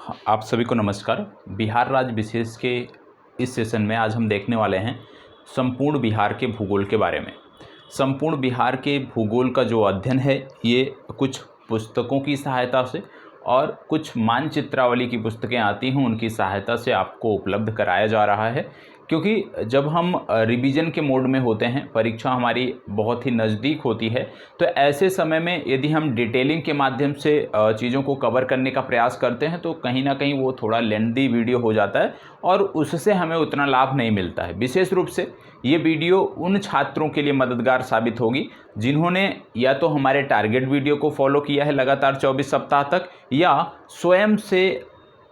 आप सभी को नमस्कार। बिहार राज्य विशेष के इस सेशन में आज हम देखने वाले हैं संपूर्ण बिहार के भूगोल के बारे में। संपूर्ण बिहार के भूगोल का जो अध्ययन है ये कुछ पुस्तकों की सहायता से और कुछ मानचित्रावली की पुस्तकें आती हैं उनकी सहायता से आपको उपलब्ध कराया जा रहा है, क्योंकि जब हम रिवीजन के मोड में होते हैं, परीक्षा हमारी बहुत ही नज़दीक होती है, तो ऐसे समय में यदि हम डिटेलिंग के माध्यम से चीज़ों को कवर करने का प्रयास करते हैं तो कहीं ना कहीं वो थोड़ा लेंथी वीडियो हो जाता है और उससे हमें उतना लाभ नहीं मिलता है। विशेष रूप से ये वीडियो उन छात्रों के लिए मददगार साबित होगी जिन्होंने या तो हमारे टारगेट वीडियो को फॉलो किया है लगातार 24 सप्ताह तक, या स्वयं से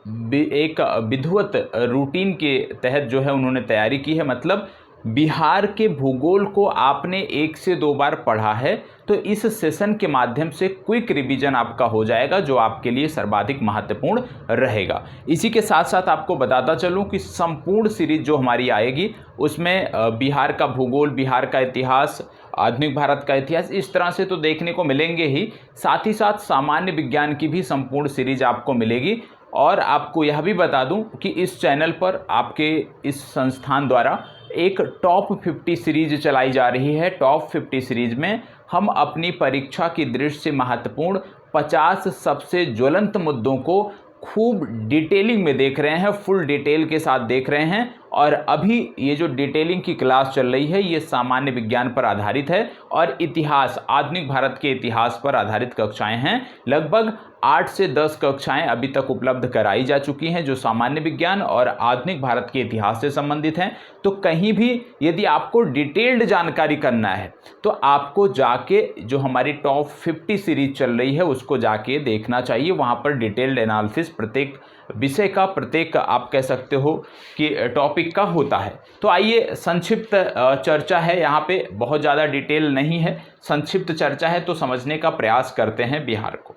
एक विधिवत रूटीन के तहत जो है उन्होंने तैयारी की है। मतलब बिहार के भूगोल को आपने 1 से 2 बार पढ़ा है तो इस सेशन के माध्यम से क्विक रिवीजन आपका हो जाएगा, जो आपके लिए सर्वाधिक महत्वपूर्ण रहेगा। इसी के साथ साथ आपको बताता चलूं कि संपूर्ण सीरीज जो हमारी आएगी उसमें बिहार का भूगोल, बिहार का इतिहास, आधुनिक भारत का इतिहास, इस तरह से तो देखने को मिलेंगे ही, साथ ही साथ सामान्य विज्ञान की भी संपूर्ण सीरीज आपको मिलेगी। और आपको यह भी बता दूं कि इस चैनल पर आपके इस संस्थान द्वारा एक टॉप 50 सीरीज चलाई जा रही है। टॉप 50 सीरीज में हम अपनी परीक्षा की दृष्टि से महत्वपूर्ण 50 सबसे ज्वलंत मुद्दों को खूब डिटेलिंग में देख रहे हैं, फुल डिटेल के साथ देख रहे हैं। और अभी ये जो डिटेलिंग की क्लास चल रही है ये सामान्य विज्ञान पर आधारित है और इतिहास, आधुनिक भारत के इतिहास पर आधारित कक्षाएं हैं। लगभग 8 से 10 कक्षाएं अभी तक उपलब्ध कराई जा चुकी हैं जो सामान्य विज्ञान और आधुनिक भारत के इतिहास से संबंधित हैं। तो कहीं भी यदि आपको डिटेल्ड जानकारी करना है तो आपको जाके जो हमारी टॉप 50 सीरीज चल रही है उसको जाके देखना चाहिए। वहाँ पर डिटेल्ड एनालिसिस प्रत्येक विषय का, प्रत्येक आप कह सकते हो कि टॉपिक का होता है। तो आइए संक्षिप्त चर्चा है, यहाँ पे बहुत ज़्यादा डिटेल नहीं है, संक्षिप्त चर्चा है, तो समझने का प्रयास करते हैं बिहार को।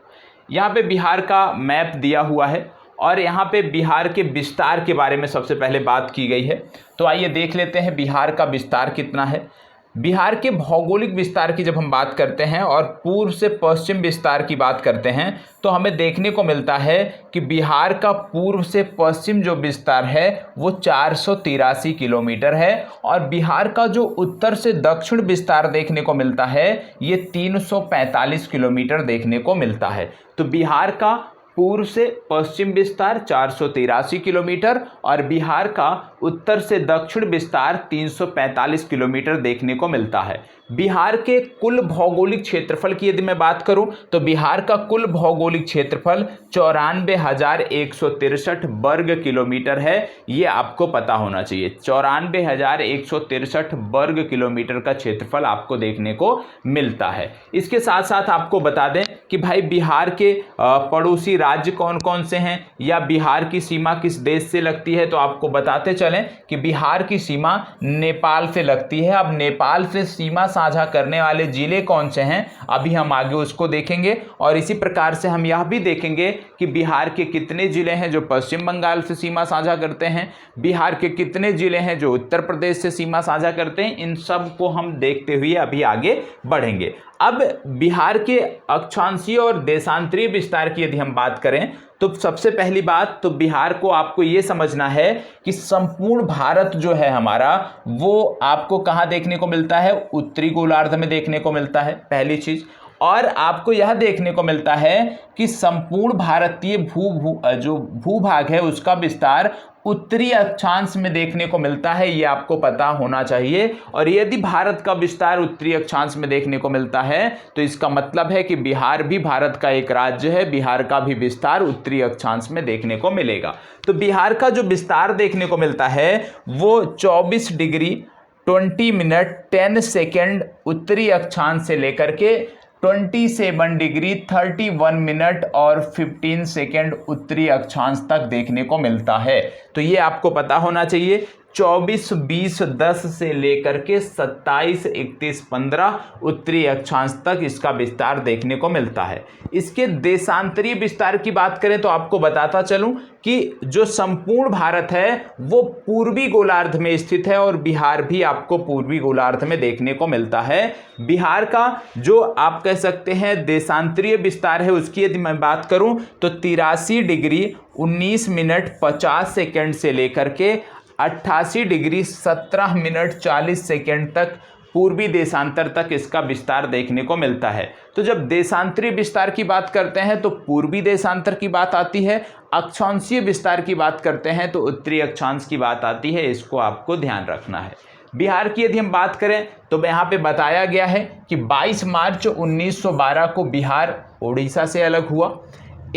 यहाँ पे बिहार का मैप दिया हुआ है और यहाँ पे बिहार के विस्तार के बारे में सबसे पहले बात की गई है। तो आइए देख लेते हैं बिहार का विस्तार कितना है। बिहार के भौगोलिक विस्तार की जब हम बात करते हैं और पूर्व से पश्चिम विस्तार की बात करते हैं तो हमें देखने को मिलता है कि बिहार का पूर्व से पश्चिम जो विस्तार है वो 483 किलोमीटर है और बिहार का जो उत्तर से दक्षिण विस्तार देखने को मिलता है ये 345 किलोमीटर देखने को मिलता है। तो बिहार का पूर्व से पश्चिम विस्तार 483 किलोमीटर और बिहार का उत्तर से दक्षिण विस्तार 345 किलोमीटर देखने को मिलता है। बिहार के कुल भौगोलिक क्षेत्रफल की यदि मैं बात करूं तो बिहार का कुल भौगोलिक क्षेत्रफल 94,163 वर्ग किलोमीटर है। ये आपको पता होना चाहिए, 94,163 वर्ग किलोमीटर का क्षेत्रफल आपको देखने को मिलता है। इसके साथ साथ आपको बता दें कि भाई बिहार के पड़ोसी राज्य कौन कौन से हैं या बिहार की सीमा किस देश से लगती है, तो आपको बताते चलें कि बिहार की सीमा नेपाल से लगती है। अब नेपाल से सीमा साझा करने वाले जिले कौन से हैं अभी हम आगे उसको देखेंगे और इसी प्रकार से हम यह भी देखेंगे कि बिहार के कितने जिले हैं जो पश्चिम बंगाल से सीमा साझा करते हैं, बिहार के कितने जिले हैं जो उत्तर प्रदेश से सीमा साझा करते हैं। इन सब को हम देखते हुए अभी आगे बढ़ेंगे। अब बिहार के अक्षांशीय और देशांतरीय विस्तार की यदि हम बात करें तो सबसे पहली बात तो बिहार को आपको ये समझना है कि संपूर्ण भारत जो है हमारा वो आपको कहाँ देखने को मिलता है, उत्तरी गोलार्ध में देखने को मिलता है, पहली चीज। और आपको यह देखने को मिलता है कि संपूर्ण भारतीय जो भूभाग है उसका विस्तार उत्तरी अक्षांश में देखने को मिलता है, ये आपको पता होना चाहिए। और यदि भारत का विस्तार उत्तरी अक्षांश में देखने को मिलता है तो इसका मतलब है कि बिहार भी भारत का एक राज्य है, बिहार का भी विस्तार उत्तरी अक्षांश में देखने को मिलेगा। तो बिहार का जो विस्तार देखने को मिलता है वो 24 डिग्री 20 मिनट 10 सेकेंड उत्तरी अक्षांश से लेकर के 27 डिग्री 31 मिनट और 15 सेकेंड उत्तरी अक्षांश तक देखने को मिलता है। तो ये आपको पता होना चाहिए, 24, 20, 10 से लेकर के 27, 31, 15 उत्तरी अक्षांश तक इसका विस्तार देखने को मिलता है। इसके देशांतरीय विस्तार की बात करें तो आपको बताता चलूं कि जो संपूर्ण भारत है वो पूर्वी गोलार्ध में स्थित है और बिहार भी आपको पूर्वी गोलार्ध में देखने को मिलता है। बिहार का जो आप कह सकते हैं देशांतरीय विस्तार है उसकी यदि मैं बात करूं तो 83 डिग्री 19 मिनट 50 सेकेंड से लेकर के 88 डिग्री 17 मिनट 40 सेकेंड तक पूर्वी देशांतर तक इसका विस्तार देखने को मिलता है। तो जब देशांतरीय विस्तार की बात करते हैं तो पूर्वी देशांतर की बात आती है, अक्षांशीय विस्तार की बात करते हैं तो उत्तरी अक्षांश की बात आती है। इसको आपको ध्यान रखना है। बिहार की यदि हम बात करें तो यहाँ पे बताया गया है कि 22 मार्च 1912 को बिहार उड़ीसा से अलग हुआ।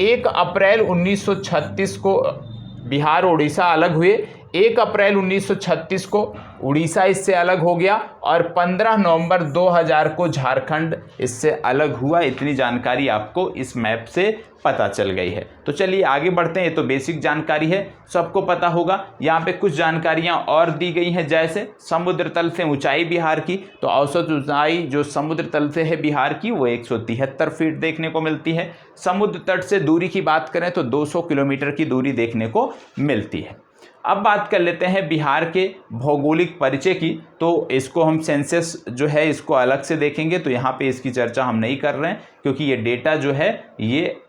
1 अप्रैल 1936 को बिहार उड़ीसा अलग हुए। 1 अप्रैल 1936 को उड़ीसा इससे अलग हो गया और 15 नवंबर 2000 को झारखंड इससे अलग हुआ। इतनी जानकारी आपको इस मैप से पता चल गई है। तो चलिए आगे बढ़ते हैं। ये तो बेसिक जानकारी है, सबको पता होगा। यहाँ पे कुछ जानकारियाँ और दी गई हैं, जैसे समुद्र तल से ऊंचाई बिहार की, तो औसत ऊंचाई जो समुद्र तल से है बिहार की वो 173 फीट देखने को मिलती है। समुद्र तट से दूरी की बात करें तो 200 किलोमीटर की दूरी देखने को मिलती है। अब बात कर लेते हैं बिहार के भौगोलिक परिचय की। तो इसको हम सेंसस जो है इसको अलग से देखेंगे, तो यहाँ पे इसकी चर्चा हम नहीं कर रहे हैं क्योंकि ये डेटा जो है ये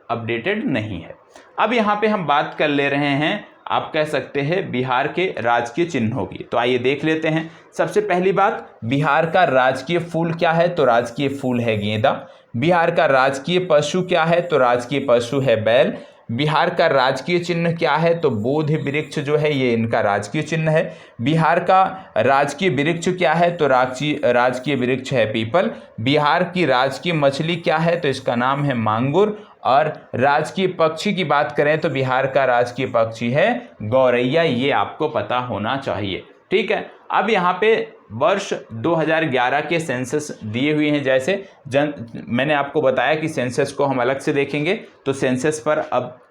अपडेटेड नहीं है। अब यहाँ पे हम बात कर ले रहे हैं, आप कह सकते हैं बिहार के राजकीय चिन्हों की। तो आइए देख लेते हैं। सबसे पहली बात, बिहार का राजकीय फूल क्या है? तो राजकीय फूल है गेंदा। बिहार का राजकीय पशु क्या है? तो राजकीय पशु है बैल। बिहार का राजकीय चिन्ह क्या है? तो बोधि वृक्ष जो है ये इनका राजकीय चिन्ह है। बिहार का राजकीय वृक्ष क्या है? तो राजकीय वृक्ष है पीपल। बिहार की राजकीय मछली क्या है? तो इसका नाम है मांगुर। और राजकीय पक्षी की बात करें तो बिहार का राजकीय पक्षी है गौरैया। ये आपको पता होना चाहिए, ठीक है। अब यहाँ पे वर्ष 2011 के सेंसस दिए हुए हैं। जैसे मैंने आपको बताया कि सेंसस को हम अलग से देखेंगे, तो सेंसस पर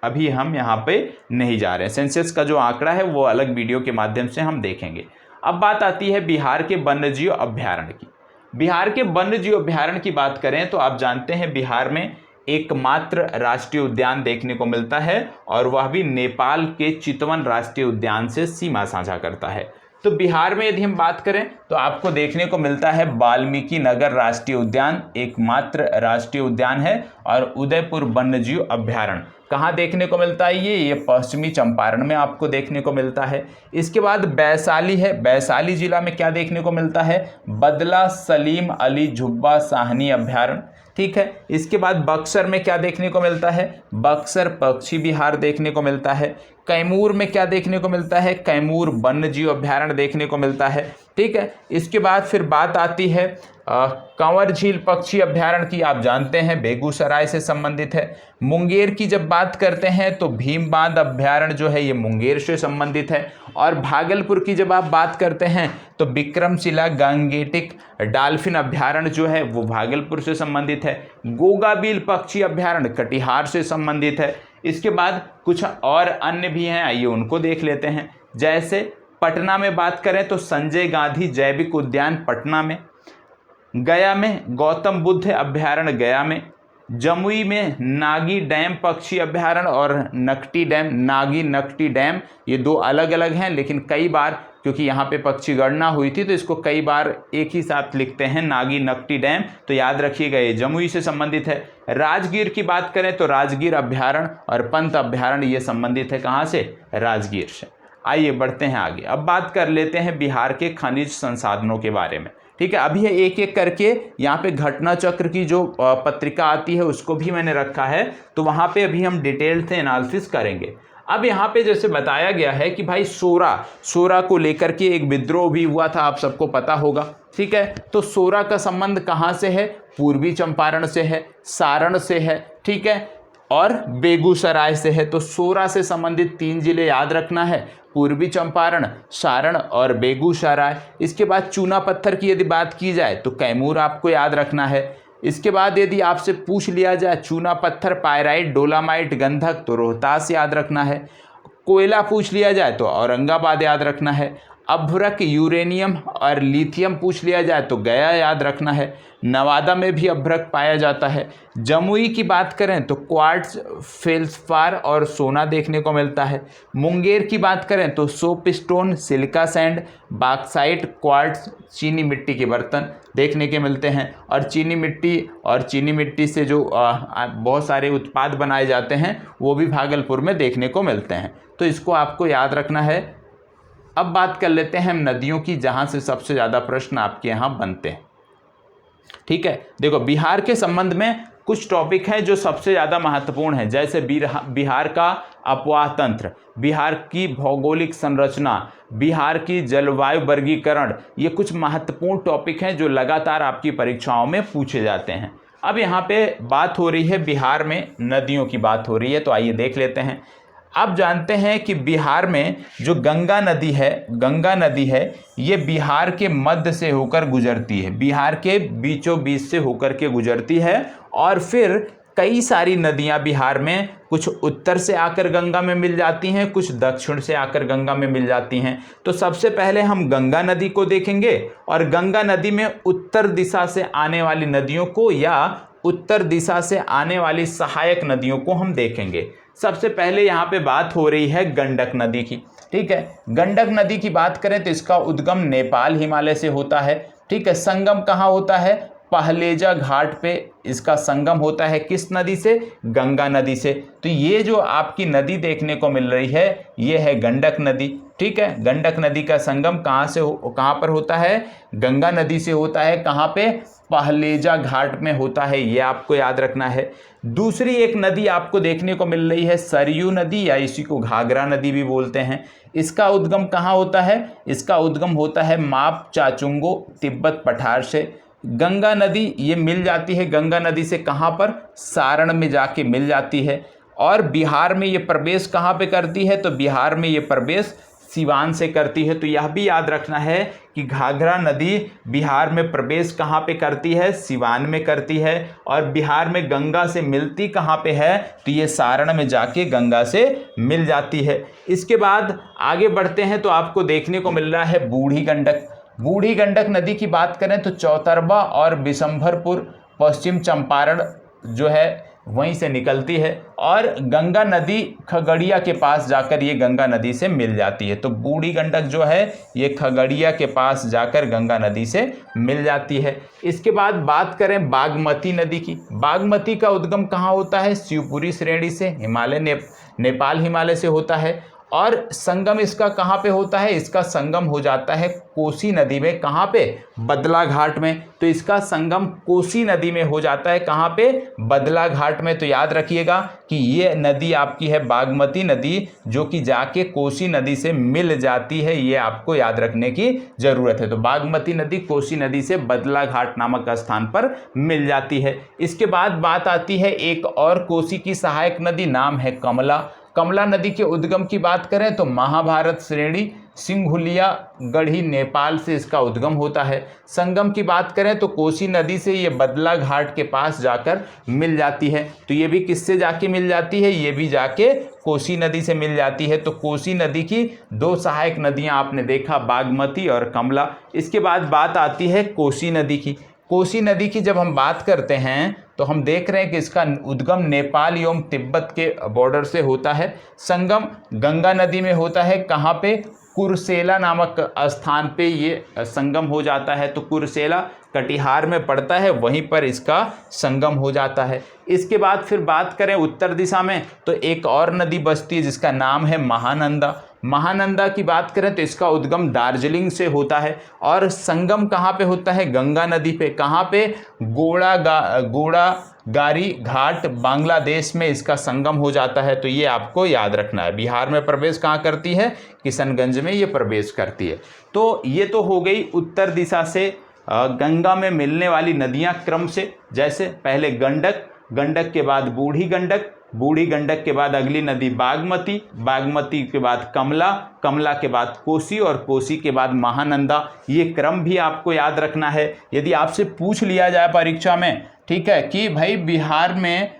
अभी हम यहाँ पे नहीं जा रहे हैं। सेंसस का जो आंकड़ा है वो अलग वीडियो के माध्यम से हम देखेंगे। अब बात आती है बिहार के वन्यजीव अभ्यारण्य की। बिहार के वन्यजीव अभ्यारण्य की बात करें तो आप जानते हैं बिहार में एकमात्र राष्ट्रीय उद्यान देखने को मिलता है और वह भी नेपाल के चितवन राष्ट्रीय उद्यान से सीमा साझा करता है। तो बिहार में यदि हम बात करें तो आपको देखने को मिलता है वाल्मीकि नगर राष्ट्रीय उद्यान एकमात्र राष्ट्रीय उद्यान है। और उदयपुर वन्यजीव अभ्यारण्य कहाँ देखने को मिलता है? ये पश्चिमी चंपारण में आपको देखने को मिलता है। इसके बाद वैशाली है। वैशाली जिला में क्या देखने को मिलता है? बदला सलीम अली झुब्बा साहनी अभ्यारण्य, ठीक है। इसके बाद बक्सर में क्या देखने को मिलता है? बक्सर पक्षी विहार देखने को मिलता है। कैमूर में क्या देखने को मिलता है? कैमूर वन्यजीव अभ्यारण्य देखने को मिलता है, ठीक है। इसके बाद फिर बात आती है कंवर झील पक्षी अभ्यारण्य की। आप जानते हैं बेगूसराय से संबंधित है। मुंगेर की जब बात करते हैं तो भीम बांध अभ्यारण्य जो है ये मुंगेर से संबंधित है। और भागलपुर की जब आप बात करते हैं तो विक्रमशिला गंगेटिक डाल्फिन अभ्यारण्य जो है वो भागलपुर से संबंधित है। गोगाबिल पक्षी अभ्यारण्य कटिहार से संबंधित है। इसके बाद कुछ और अन्य भी हैं, आइए उनको देख लेते हैं। जैसे पटना में बात करें तो संजय गांधी जैविक उद्यान पटना में, गया में गौतम बुद्ध अभ्यारण्य गया में, जमुई में नागी डैम पक्षी अभ्यारण्य और नकटी डैम, नागी नकटी डैम, ये दो अलग अलग हैं लेकिन कई बार क्योंकि यहाँ पे पक्षी गणना हुई थी तो इसको कई बार एक ही साथ लिखते हैं नागी नकटी डैम, तो याद रखिएगा ये जमुई से संबंधित है। राजगीर की बात करें तो राजगीर अभ्यारण्य और पंत अभ्यारण्य ये संबंधित है कहाँ से? राजगीर से। आइए बढ़ते हैं आगे। अब बात कर लेते हैं बिहार के खनिज संसाधनों के बारे में, ठीक है। अभी एक एक करके यहाँ पे घटना चक्र की जो पत्रिका आती है उसको भी मैंने रखा है, तो वहाँ पे अभी हम डिटेल से एनालिसिस करेंगे। अब यहाँ पे जैसे बताया गया है कि भाई सोरा को लेकर के एक विद्रोह भी हुआ था, आप सबको पता होगा, ठीक है। तो सोरा का संबंध कहाँ से है? पूर्वी चंपारण से है, सारण से है, ठीक है, और बेगूसराय से है। तो सोरा से संबंधित 3 जिले याद रखना है, पूर्वी चंपारण, सारण और बेगूसराय। इसके बाद चूना पत्थर की यदि बात की जाए तो कैमूर आपको याद रखना है। इसके बाद यदि आपसे पूछ लिया जाए चूना पत्थर, पायराइट, डोलामाइट, गंधक, तो रोहतास याद रखना है। कोयला पूछ लिया जाए तो औरंगाबाद याद रखना है। अभ्रक, यूरेनियम और लिथियम पूछ लिया जाए तो गया याद रखना है। नवादा में भी अभ्रक पाया जाता है। जमुई की बात करें तो क्वार्ट्ज, फेल्सपार और सोना देखने को मिलता है। मुंगेर की बात करें तो soapstone, silica sand, bauxite, quartz, चीनी मिट्टी के बर्तन देखने के मिलते हैं। और चीनी मिट्टी से जो बहुत सारे उत्पाद बनाए जाते हैं वो भी भागलपुर में देखने को मिलते हैं। तो इसको आपको याद रखना है। अब बात कर लेते हैं हम नदियों की, जहाँ से सबसे ज़्यादा प्रश्न आपके यहाँ बनते हैं। ठीक है, देखो बिहार के संबंध में कुछ टॉपिक हैं जो सबसे ज़्यादा महत्वपूर्ण हैं, जैसे बिहार का अपवाह तंत्र, बिहार की भौगोलिक संरचना, बिहार की जलवायु वर्गीकरण। ये कुछ महत्वपूर्ण टॉपिक हैं जो लगातार आपकी परीक्षाओं में पूछे जाते हैं। अब यहाँ पे बात हो रही है बिहार में नदियों की बात हो रही है, तो आइए देख लेते हैं। आप जानते हैं कि बिहार में जो गंगा नदी है ये बिहार के मध्य से होकर गुजरती है, बिहार के बीचों बीच से होकर के गुजरती है। और फिर कई सारी नदियां बिहार में, कुछ उत्तर से आकर गंगा में मिल जाती हैं, कुछ दक्षिण से आकर गंगा में मिल जाती हैं। तो सबसे पहले हम गंगा नदी को देखेंगे और गंगा नदी में उत्तर दिशा से आने वाली नदियों को या उत्तर दिशा से आने वाली सहायक नदियों को हम देखेंगे। सबसे पहले यहाँ पे बात हो रही है गंडक नदी की। ठीक है, गंडक नदी की बात करें तो इसका उद्गम नेपाल हिमालय से होता है। ठीक है, संगम कहाँ होता है? पहलेजा घाट पे इसका संगम होता है। किस नदी से? गंगा नदी से। तो ये जो आपकी नदी देखने को मिल रही है ये है गंडक नदी। ठीक है, गंडक नदी का संगम कहाँ पर होता है? गंगा नदी से होता है। कहाँ पे? पहलेजा घाट में होता है, ये आपको याद रखना है। दूसरी एक नदी आपको देखने को मिल रही है सरयू नदी, या इसी को घाघरा नदी भी बोलते हैं। इसका उद्गम कहाँ होता है? इसका उद्गम होता है माप चाचुंगो, तिब्बत पठार से। गंगा नदी ये मिल जाती है गंगा नदी से कहाँ पर? सारण में जाके मिल जाती है। और बिहार में ये प्रवेश कहाँ पे करती है? तो बिहार में ये प्रवेश सिवान से करती है। तो यह भी याद रखना है कि घाघरा नदी बिहार में प्रवेश कहाँ पे करती है? सिवान में करती है। और बिहार में गंगा से मिलती कहाँ पे है? तो ये सारण में जाके गंगा से मिल जाती है। इसके बाद आगे बढ़ते हैं तो आपको देखने को मिल रहा है बूढ़ी गंडक। बूढ़ी गंडक नदी की बात करें तो चौतरबा और बिशंभरपुर, पश्चिम चंपारण जो है वहीं से निकलती है। और गंगा नदी खगड़िया के पास जाकर ये गंगा नदी से मिल जाती है। तो बूढ़ी गंडक जो है ये खगड़िया के पास जाकर गंगा नदी से मिल जाती है। इसके बाद बात करें बागमती नदी की। बागमती का उद्गम कहाँ होता है? शिवपुरी श्रेणी से, नेपाल हिमालय से होता है। और संगम इसका कहाँ पे होता है? इसका संगम हो जाता है कोसी नदी में। कहाँ पे? बदला घाट में। तो इसका संगम कोसी नदी में हो जाता है। कहाँ पे? बदला घाट में। तो याद रखिएगा कि ये नदी आपकी है बागमती नदी, जो कि जाके कोसी नदी से मिल जाती है। ये आपको याद रखने की जरूरत है। तो बागमती नदी कोसी नदी से बदला घाट नामक स्थान पर मिल जाती है। इसके बाद बात आती है एक और कोसी की सहायक नदी, नाम है कमला। कमला नदी के उद्गम की बात करें तो महाभारत श्रेणी, सिंघुलिया गढ़ी, नेपाल से इसका उद्गम होता है। संगम की बात करें तो कोसी नदी से ये बदला घाट के पास जाकर मिल जाती है। तो ये भी किससे जाके मिल जाती है? ये भी जाके कोसी नदी से मिल जाती है। तो कोसी नदी की दो सहायक नदियां आपने देखा, बागमती और कमला। इसके बाद बात आती है कोसी नदी की। कोसी नदी की जब हम बात करते हैं तो हम देख रहे हैं कि इसका उद्गम नेपाल एवं तिब्बत के बॉर्डर से होता है। संगम गंगा नदी में होता है। कहाँ पे? कुर्सेला नामक स्थान पे ये संगम हो जाता है। तो कुर्सेला कटिहार में पड़ता है, वहीं पर इसका संगम हो जाता है। इसके बाद फिर बात करें उत्तर दिशा में तो एक और नदी बसती है जिसका नाम है महानंदा। महानंदा की बात करें तो इसका उद्गम दार्जिलिंग से होता है और संगम कहाँ पे होता है? गंगा नदी पे। कहाँ पे? गोड़ागारी घाट, बांग्लादेश में इसका संगम हो जाता है। तो ये आपको याद रखना है। बिहार में प्रवेश कहाँ करती है? किशनगंज में ये प्रवेश करती है। तो ये तो हो गई उत्तर दिशा से गंगा में मिलने वाली नदियाँ क्रम से। जैसे पहले गंडक, गंडक के बाद बूढ़ी गंडक, बूढ़ी गंडक के बाद अगली नदी बागमती, बागमती के बाद कमला, कमला के बाद कोसी और कोसी के बाद महानंदा। ये क्रम भी आपको याद रखना है। यदि आपसे पूछ लिया जाए परीक्षा में, ठीक है, कि भाई बिहार में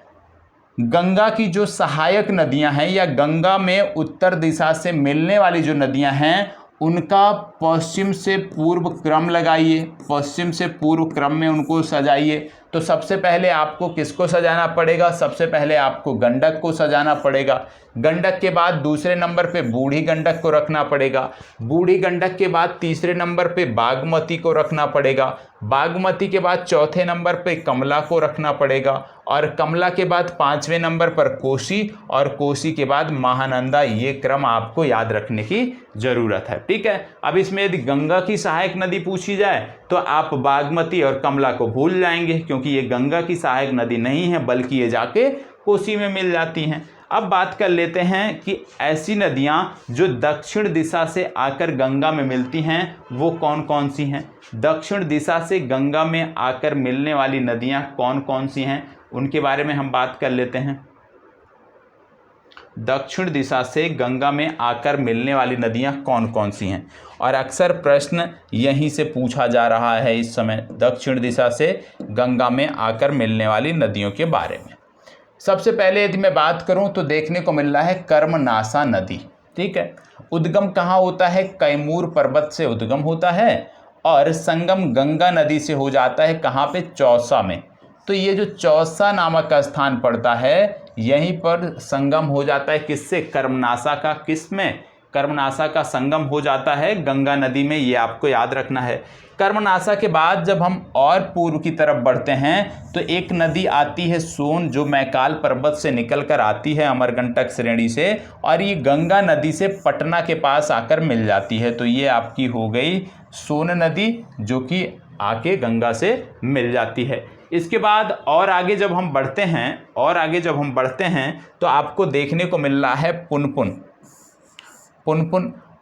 गंगा की जो सहायक नदियां हैं या गंगा में उत्तर दिशा से मिलने वाली जो नदियां हैं उनका पश्चिम से पूर्व क्रम लगाइए, पश्चिम से पूर्व क्रम में उनको सजाइए। तो सबसे पहले आपको किसको सजाना पड़ेगा? सबसे पहले आपको गंडक को सजाना पड़ेगा। गंडक के बाद दूसरे नंबर पे बूढ़ी गंडक को रखना पड़ेगा। बूढ़ी गंडक के बाद तीसरे नंबर पे बागमती को रखना पड़ेगा। बागमती के बाद चौथे नंबर पे कमला को रखना पड़ेगा और कमला के बाद पांचवें नंबर पर कोसी और कोसी के बाद महानंदा। ये क्रम आपको याद रखने की जरूरत है। ठीक है। अब इसमें यदि गंगा की सहायक नदी पूछी जाए तो आप बागमती और कमला को भूल जाएंगे, क्योंकि ये गंगा की सहायक नदी नहीं है, बल्कि ये जाके कोसी में मिल जाती हैं। अब बात कर लेते हैं कि ऐसी नदियां जो दक्षिण दिशा से आकर गंगा में मिलती हैं वो कौन कौन सी हैं। दक्षिण दिशा से गंगा में आकर मिलने वाली नदियां कौन कौन सी हैं, उनके बारे में हम बात कर लेते हैं। दक्षिण दिशा से गंगा में आकर मिलने वाली नदियां कौन कौन सी हैं, और अक्सर प्रश्न यहीं से पूछा जा रहा है इस समय, दक्षिण दिशा से गंगा में आकर मिलने वाली नदियों के बारे में। सबसे पहले यदि मैं बात करूं तो देखने को मिल रहा है कर्मनासा नदी। ठीक है। उद्गम कहाँ होता है? कैमूर पर्वत से उद्गम होता है और संगम गंगा नदी से हो जाता है। कहाँ पे? चौसा में। तो ये जो चौसा नामक स्थान पड़ता है, यहीं पर संगम हो जाता है किससे? कर्मनासा का। किस में? कर्मनासा का संगम हो जाता है गंगा नदी में। ये आपको याद रखना है। कर्मनासा के बाद जब हम और पूर्व की तरफ बढ़ते हैं तो एक नदी आती है सोन, जो मैकाल पर्वत से निकलकर आती है अमरकंटक श्रेणी से, और ये गंगा नदी से पटना के पास आकर मिल जाती है। तो ये आपकी हो गई सोन नदी, जो कि आके गंगा से मिल जाती है। इसके बाद और आगे जब हम बढ़ते हैं तो आपको देखने को मिल रहा है पुनपुन।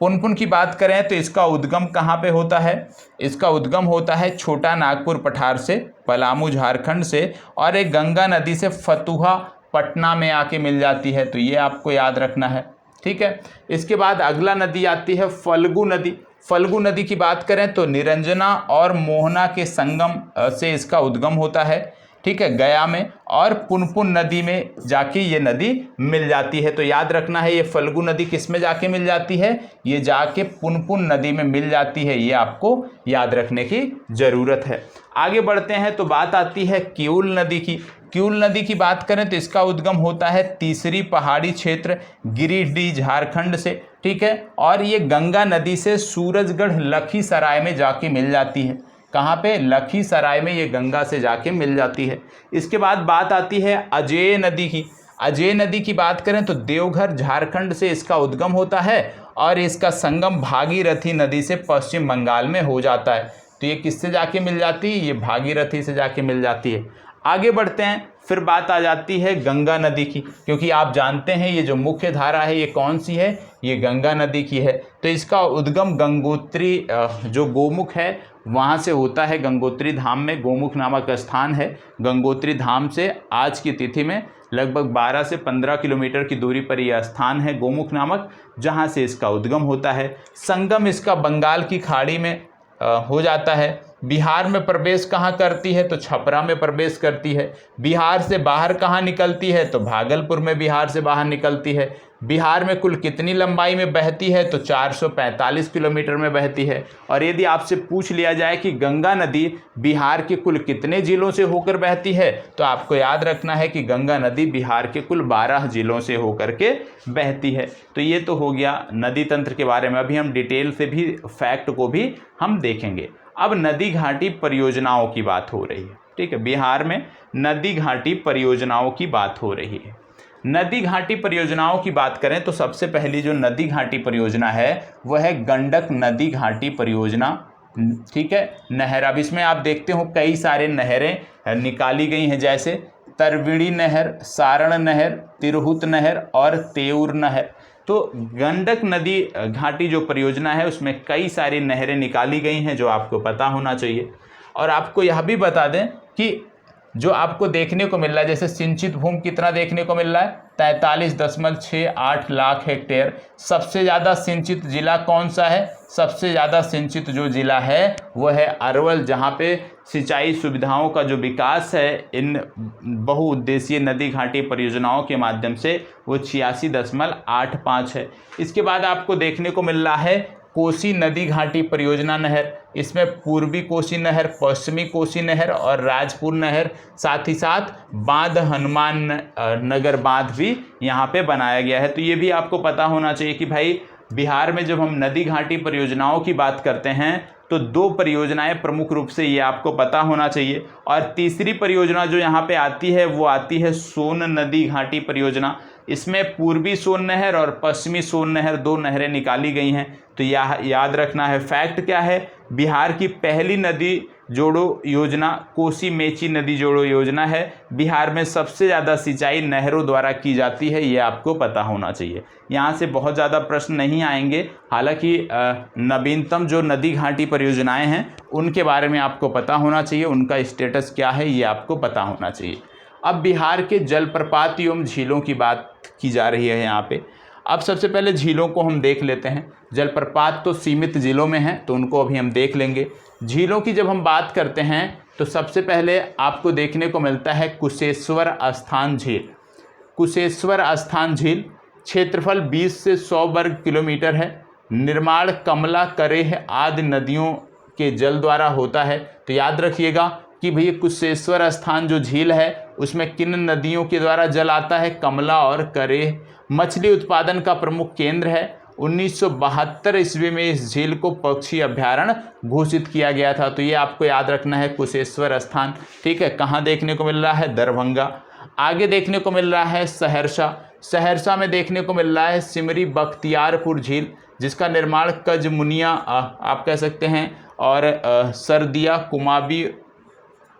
पुनपुन की बात करें तो इसका उद्गम कहाँ पे होता है? इसका उद्गम होता है छोटा नागपुर पठार से, पलामू झारखंड से, और एक गंगा नदी से फतुहा पटना में आके मिल जाती है। तो ये आपको याद रखना है। ठीक है। इसके बाद अगला नदी आती है फल्गु नदी। फल्गु नदी की बात करें तो निरंजना और मोहना के संगम से इसका उद्गम होता है। ठीक है, गया में, और पुनपुन नदी में जाके ये नदी मिल जाती है। तो याद रखना है, ये फल्गु नदी किस में जाके मिल जाती है? ये जाके पुनपुन नदी में मिल जाती है। ये आपको याद रखने की ज़रूरत है। आगे बढ़ते हैं तो बात आती है किऊल नदी की। किऊल नदी की बात करें तो इसका उद्गम होता है तीसरी पहाड़ी क्षेत्र गिरिडीह झारखंड से। ठीक है, और ये गंगा नदी से सूरजगढ़ लखीसराय में जाके मिल जाती है। कहाँ पे? लखीसराय में ये गंगा से जाके मिल जाती है। इसके बाद बात आती है अजेय नदी की। अजेय नदी की बात करें तो देवघर झारखंड से इसका उद्गम होता है और इसका संगम भागीरथी नदी से पश्चिम बंगाल में हो जाता है। तो ये किससे जाके मिल जाती है? ये भागीरथी से जाके मिल जाती है। आगे बढ़ते हैं, फिर बात आ जाती है गंगा नदी की, क्योंकि आप जानते हैं ये जो मुख्य धारा है ये कौन सी है? ये गंगा नदी की है। तो इसका उद्गम गंगोत्री जो गोमुख है वहाँ से होता है। गंगोत्री धाम में गोमुख नामक स्थान है। गंगोत्री धाम से आज की तिथि में लगभग 12 से 15 किलोमीटर की दूरी पर यह स्थान है गोमुख नामक, जहाँ से इसका उद्गम होता है। संगम इसका बंगाल की खाड़ी में हो जाता है। बिहार में प्रवेश कहाँ करती है? तो छपरा में प्रवेश करती है। बिहार से बाहर कहाँ निकलती है? तो भागलपुर में बिहार से बाहर निकलती है। बिहार में कुल कितनी लंबाई में बहती है? तो 445 किलोमीटर में बहती है। और यदि आपसे पूछ लिया जाए कि गंगा नदी बिहार के कुल कितने जिलों से होकर बहती है, तो आपको याद रखना है कि गंगा नदी बिहार के कुल 12 जिलों से होकर के बहती है। तो ये तो हो गया नदी तंत्र के बारे में। अभी हम डिटेल से भी फैक्ट को भी हम देखेंगे। अब नदी घाटी परियोजनाओं की बात हो रही है। ठीक है, बिहार में नदी घाटी परियोजनाओं की बात हो रही है। नदी घाटी परियोजनाओं की बात करें तो सबसे पहली जो नदी घाटी परियोजना है वह है गंडक नदी घाटी परियोजना। ठीक है, नहर। अब इसमें आप देखते हो कई सारे नहरें निकाली गई हैं, जैसे तरविड़ी नहर, सारण नहर, तिरहुत नहर और तेऊर नहर। तो गंडक नदी घाटी जो परियोजना है उसमें कई सारी नहरें निकाली गई हैं, जो आपको पता होना चाहिए। और आपको यह भी बता दें कि जो आपको देखने को मिल रहा है, जैसे सिंचित भूमि कितना देखने को मिल रहा है? 43.68 लाख हेक्टेयर। सबसे ज़्यादा सिंचित जिला कौन सा है? सबसे ज़्यादा सिंचित जो जिला है वह है अरवल, जहाँ पे सिंचाई सुविधाओं का जो विकास है इन बहुउद्देशीय नदी घाटी परियोजनाओं के माध्यम से वो 86.85 है। इसके बाद आपको देखने को मिल रहा है कोसी नदी घाटी परियोजना नहर, इसमें पूर्वी कोसी नहर, पश्चिमी कोसी नहर और राजपुर नहर, साथ ही साथ बांध हनुमान नगर बांध भी यहाँ पे बनाया गया है। तो ये भी आपको पता होना चाहिए कि भाई बिहार में जब हम नदी घाटी परियोजनाओं की बात करते हैं तो 2 परियोजनाएं प्रमुख रूप से, ये आपको पता होना चाहिए। और तीसरी परियोजना जो यहाँ पे आती है वो आती है सोन नदी घाटी परियोजना। इसमें पूर्वी सोन नहर और पश्चिमी सोन नहर 2 नहरें निकाली गई हैं। तो यह याद रखना है। फैक्ट क्या है, बिहार की पहली नदी जोड़ो योजना कोसी मेची नदी जोड़ो योजना है। बिहार में सबसे ज़्यादा सिंचाई नहरों द्वारा की जाती है, ये आपको पता होना चाहिए। यहाँ से बहुत ज़्यादा प्रश्न नहीं आएंगे। हालांकि नवीनतम जो नदी घाटी परियोजनाएं हैं उनके बारे में आपको पता होना चाहिए, उनका स्टेटस क्या है ये आपको पता होना चाहिए। अब बिहार के जलप्रपात एवं झीलों की बात की जा रही है यहाँ पे। अब सबसे पहले झीलों को हम देख लेते हैं। जलप्रपात तो सीमित जिलों में हैं तो उनको अभी हम देख लेंगे। झीलों की जब हम बात करते हैं तो सबसे पहले आपको देखने को मिलता है कुशेश्वर स्थान झील। कुशेश्वर स्थान झील क्षेत्रफल 20 से 100 वर्ग किलोमीटर है। निर्माण कमला, करेह आदि नदियों के जल द्वारा होता है। तो याद रखिएगा कि भैया कुशेश्वर स्थान जो झील है उसमें किन नदियों के द्वारा जल आता है, कमला और करेह। मछली उत्पादन का प्रमुख केंद्र है। 1972 ईस्वी में इस झील को पक्षी अभ्यारण्य घोषित किया गया था। तो ये आपको याद रखना है कुशेश्वर स्थान। ठीक है, कहाँ देखने को मिल रहा है, दरभंगा। आगे देखने को मिल रहा है सहरसा। सहरसा में देखने को मिल रहा है सिमरी बख्तियारपुर झील, जिसका निर्माण कजमुनिया आप कह सकते हैं और सरदिया, कुमाबी,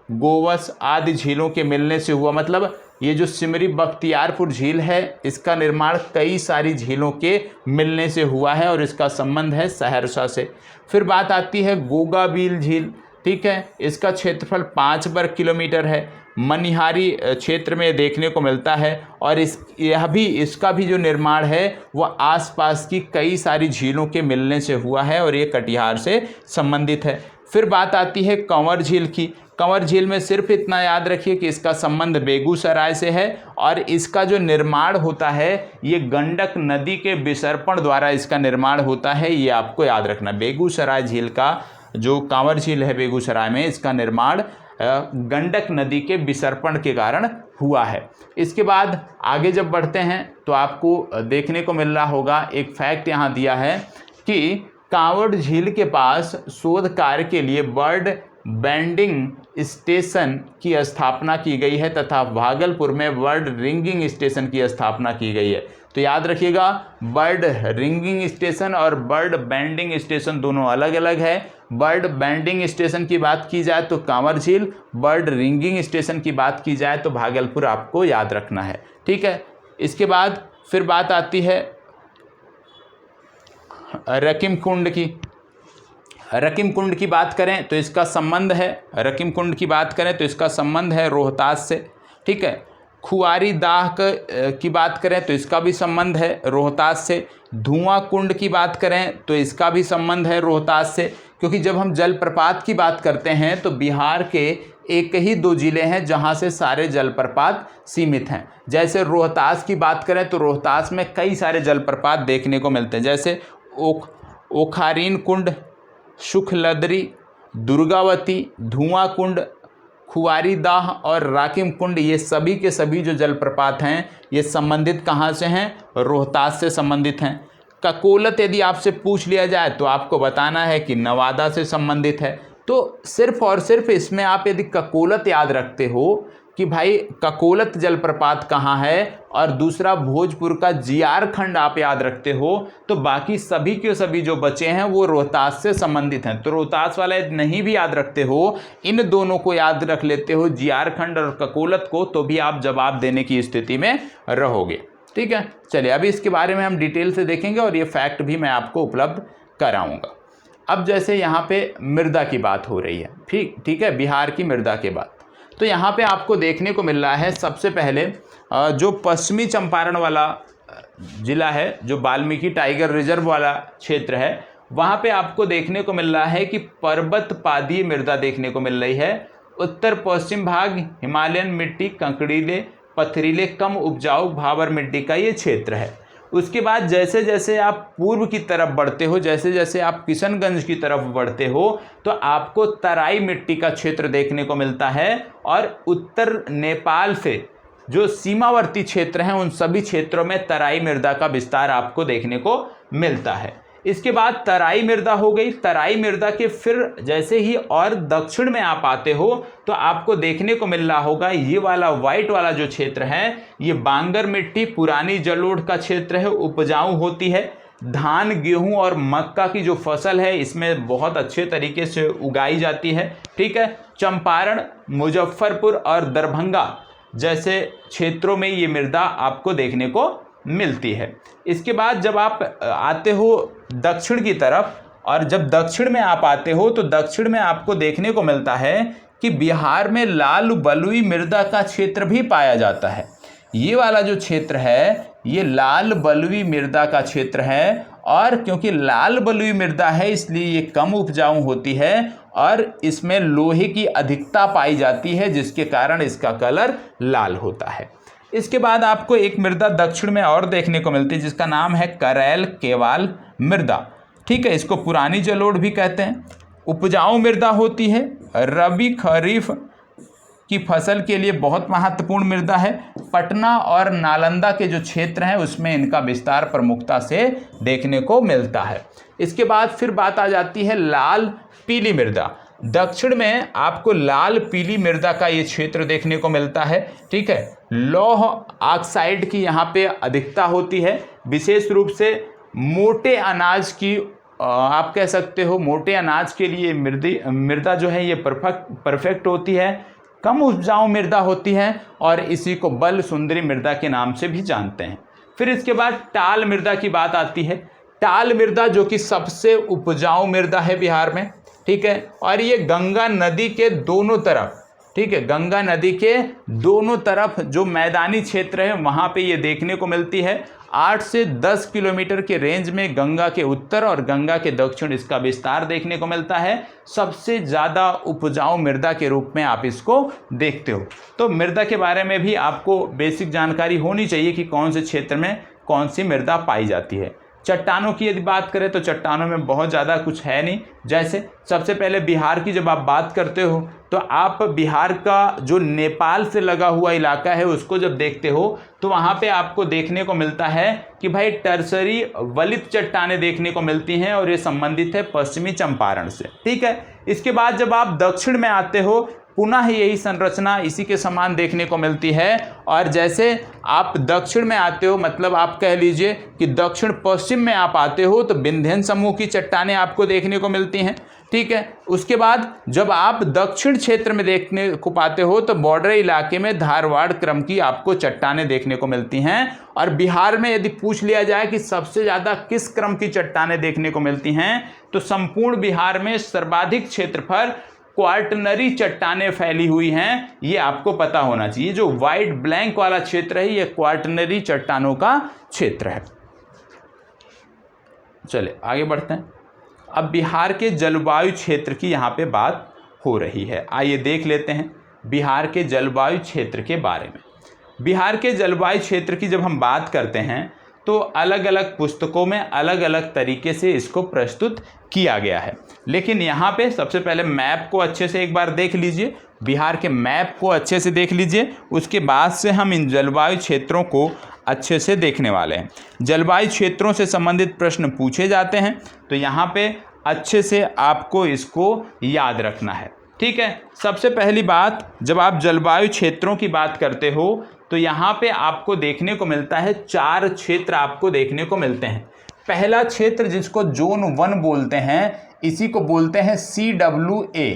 गोवस आदि झीलों के मिलने से हुआ। मतलब ये जो सिमरी बख्तियारपुर झील है इसका निर्माण कई सारी झीलों के मिलने से हुआ है और इसका संबंध है सहरसा से। फिर बात आती है गोगाबील झील। ठीक है, इसका क्षेत्रफल 5 वर्ग किलोमीटर है। मनिहारी क्षेत्र में देखने को मिलता है और इसका भी जो निर्माण है वह आसपास की कई सारी झीलों के मिलने से हुआ है और ये कटिहार से संबंधित है। फिर बात आती है कंवर झील की। कंवर झील में सिर्फ इतना याद रखिए कि इसका संबंध बेगूसराय से है और इसका जो निर्माण होता है ये गंडक नदी के विसर्पण द्वारा इसका निर्माण होता है, ये आपको याद रखना। बेगूसराय झील का जो कंवर झील है बेगूसराय में, इसका निर्माण गंडक नदी के विसर्पण के कारण हुआ है। इसके बाद आगे जब बढ़ते हैं तो आपको देखने को मिल रहा होगा, एक फैक्ट यहाँ दिया है कि कांवड़ झील के पास शोध कार्य के लिए बर्ड बैंडिंग स्टेशन की स्थापना की गई है तथा भागलपुर में बर्ड रिंगिंग स्टेशन की स्थापना की गई है। तो याद रखिएगा, बर्ड रिंगिंग स्टेशन और बर्ड बैंडिंग स्टेशन दोनों अलग अलग है। बर्ड बैंडिंग स्टेशन की बात की जाए तो कांवर झील, बर्ड रिंगिंग स्टेशन की बात की जाए तो भागलपुर आपको याद रखना है। ठीक है, इसके बाद फिर बात आती है रकीम कुंड की। रकीम कुंड की बात करें तो इसका संबंध है, रकीम कुंड की बात करें तो इसका संबंध है रोहतास से। ठीक है, खुआरी दाह की बात करें तो इसका भी संबंध है रोहतास से। धुआं कुंड की बात करें तो इसका भी संबंध है रोहतास से, क्योंकि जब हम जलप्रपात की बात करते हैं तो बिहार के एक ही 2 जिले हैं जहां से सारे जलप्रपात सीमित हैं। जैसे रोहतास की बात करें तो रोहतास में कई सारे जलप्रपात देखने को मिलते हैं, जैसे ओखारीन कुंड, सुखलदरी, दुर्गावती, धुआं कुंड, खुआरी दाह और राकिम कुंड। ये सभी के सभी जो जलप्रपात हैं ये संबंधित कहाँ से हैं, रोहतास से संबंधित हैं। ककोलत यदि आपसे पूछ लिया जाए तो आपको बताना है कि नवादा से संबंधित है। तो सिर्फ और सिर्फ इसमें आप यदि ककोलत याद रखते हो कि भाई ककोलत जलप्रपात कहाँ है और दूसरा भोजपुर का जियार खंड आप याद रखते हो तो बाकी सभी के सभी जो बचे हैं वो रोहतास से संबंधित हैं। तो रोहतास वाला नहीं भी याद रखते हो, इन दोनों को याद रख लेते हो, जियार खंड और ककोलत को, तो भी आप जवाब देने की स्थिति में रहोगे। ठीक है, चलिए अभी इसके बारे में हम डिटेल से देखेंगे और ये फैक्ट भी मैं आपको उपलब्ध कराऊंगा। अब जैसे यहाँ पे मृदा की बात हो रही है, ठीक है, बिहार की मृदा के बाद तो यहाँ पे आपको देखने को मिल रहा है सबसे पहले जो पश्चिमी चंपारण वाला जिला है, जो वाल्मीकि टाइगर रिजर्व वाला क्षेत्र है, वहाँ पे आपको देखने को मिल रहा है कि पर्वत पादीय मृदा देखने को मिल रही है। उत्तर पश्चिम भाग हिमालयन मिट्टी, कंकड़ीले, पथरीले, कम उपजाऊ भावर मिट्टी का ये क्षेत्र है। उसके बाद जैसे जैसे आप पूर्व की तरफ बढ़ते हो, जैसे जैसे आप किशनगंज की तरफ बढ़ते हो, तो आपको तराई मिट्टी का क्षेत्र देखने को मिलता है। और उत्तर नेपाल से जो सीमावर्ती क्षेत्र हैं उन सभी क्षेत्रों में तराई मृदा का विस्तार आपको देखने को मिलता है। इसके बाद तराई मृदा हो गई। तराई मृदा के फिर जैसे ही और दक्षिण में आप आते हो तो आपको देखने को मिल रहा होगा ये वाला व्हाइट वाला जो क्षेत्र है, ये बांगर मिट्टी पुरानी जलोढ़ का क्षेत्र है, उपजाऊ होती है। धान, गेहूं और मक्का की जो फसल है इसमें बहुत अच्छे तरीके से उगाई जाती है। ठीक है, चंपारण, मुजफ्फरपुर और दरभंगा जैसे क्षेत्रों में ये मृदा आपको देखने को मिलती है। इसके बाद जब आप आते हो दक्षिण की तरफ, और जब दक्षिण में आप आते हो तो दक्षिण में आपको देखने को मिलता है कि बिहार में लाल बलुई मृदा का क्षेत्र भी पाया जाता है। ये वाला जो क्षेत्र है ये लाल बलुई मृदा का क्षेत्र है, और क्योंकि लाल बलुई मृदा है इसलिए ये कम उपजाऊ होती है और इसमें लोहे की अधिकता पाई जाती है, जिसके कारण इसका कलर लाल होता है। इसके बाद आपको एक मृदा दक्षिण में और देखने को मिलती है जिसका नाम है करैल केवाल मृदा। ठीक है, इसको पुरानी जलोढ़ भी कहते हैं। उपजाऊ मृदा होती है, रबी खरीफ की फसल के लिए बहुत महत्वपूर्ण मृदा है। पटना और नालंदा के जो क्षेत्र हैं उसमें इनका विस्तार प्रमुखता से देखने को मिलता है। इसके बाद फिर बात आ जाती है लाल पीली मृदा। दक्षिण में आपको लाल पीली मृदा का ये क्षेत्र देखने को मिलता है। ठीक है, लौह ऑक्साइड की यहाँ पे अधिकता होती है, विशेष रूप से मोटे अनाज की, आप कह सकते हो मोटे अनाज के लिए मृदा जो है ये परफेक्ट होती है। कम उपजाऊ मृदा होती है और इसी को बल सुंदरी मृदा के नाम से भी जानते हैं। फिर इसके बाद टाल मृदा की बात आती है। टाल मृदा जो कि सबसे उपजाऊ मृदा है बिहार में। ठीक है, और ये गंगा नदी के दोनों तरफ, ठीक है, गंगा नदी के दोनों तरफ जो मैदानी क्षेत्र है वहाँ पे ये देखने को मिलती है। 8 से 10 किलोमीटर के रेंज में गंगा के उत्तर और गंगा के दक्षिण इसका विस्तार देखने को मिलता है। सबसे ज़्यादा उपजाऊ मृदा के रूप में आप इसको देखते हो। तो मृदा के बारे में भी आपको बेसिक जानकारी होनी चाहिए कि कौन से क्षेत्र में कौन सी मृदा पाई जाती है। चट्टानों की यदि बात करें तो चट्टानों में बहुत ज़्यादा कुछ है नहीं। जैसे सबसे पहले बिहार की जब आप बात करते हो तो आप बिहार का जो नेपाल से लगा हुआ इलाका है उसको जब देखते हो तो वहाँ पे आपको देखने को मिलता है कि भाई टर्सरी वलित चट्टानें देखने को मिलती हैं और ये संबंधित है पश्चिमी चंपारण से। ठीक है, इसके बाद जब आप दक्षिण में आते हो पुनः यही संरचना इसी के समान देखने को मिलती है। और जैसे आप दक्षिण में आते हो, मतलब आप कह लीजिए कि दक्षिण पश्चिम में आप आते हो तो विंध्यन समूह की चट्टानें आपको देखने को मिलती हैं। ठीक है, उसके बाद जब आप दक्षिण क्षेत्र में देखने को पाते हो तो बॉर्डर इलाके में धारवाड़ क्रम की आपको चट्टानें देखने को मिलती हैं। और बिहार में यदि पूछ लिया जाए कि सबसे ज़्यादा किस क्रम की चट्टानें देखने को मिलती हैं तो संपूर्ण बिहार में सर्वाधिक क्षेत्रफल क्वार्टनरी चट्टानें फैली हुई हैं, ये आपको पता होना चाहिए। जो वाइट ब्लैंक वाला क्षेत्र है ये क्वार्टनरी चट्टानों का क्षेत्र है। चले आगे बढ़ते हैं। अब बिहार के जलवायु क्षेत्र की यहाँ पे बात हो रही है, आइए देख लेते हैं बिहार के जलवायु क्षेत्र के बारे में। बिहार के जलवायु क्षेत्र की जब हम बात करते हैं तो अलग अलग पुस्तकों में अलग अलग तरीके से इसको प्रस्तुत किया गया है, लेकिन यहाँ पे सबसे पहले मैप को अच्छे से एक बार देख लीजिए, बिहार के मैप को अच्छे से देख लीजिए, उसके बाद से हम इन जलवायु क्षेत्रों को अच्छे से देखने वाले हैं। जलवायु क्षेत्रों से संबंधित प्रश्न पूछे जाते हैं तो यहाँ पे अच्छे से आपको इसको याद रखना है। ठीक है, सबसे पहली बात जब आप जलवायु क्षेत्रों की बात करते हो तो यहाँ पे आपको देखने को मिलता है 4 क्षेत्र आपको देखने को मिलते हैं। पहला क्षेत्र जिसको जोन 1 बोलते हैं, इसी को बोलते हैं CWA।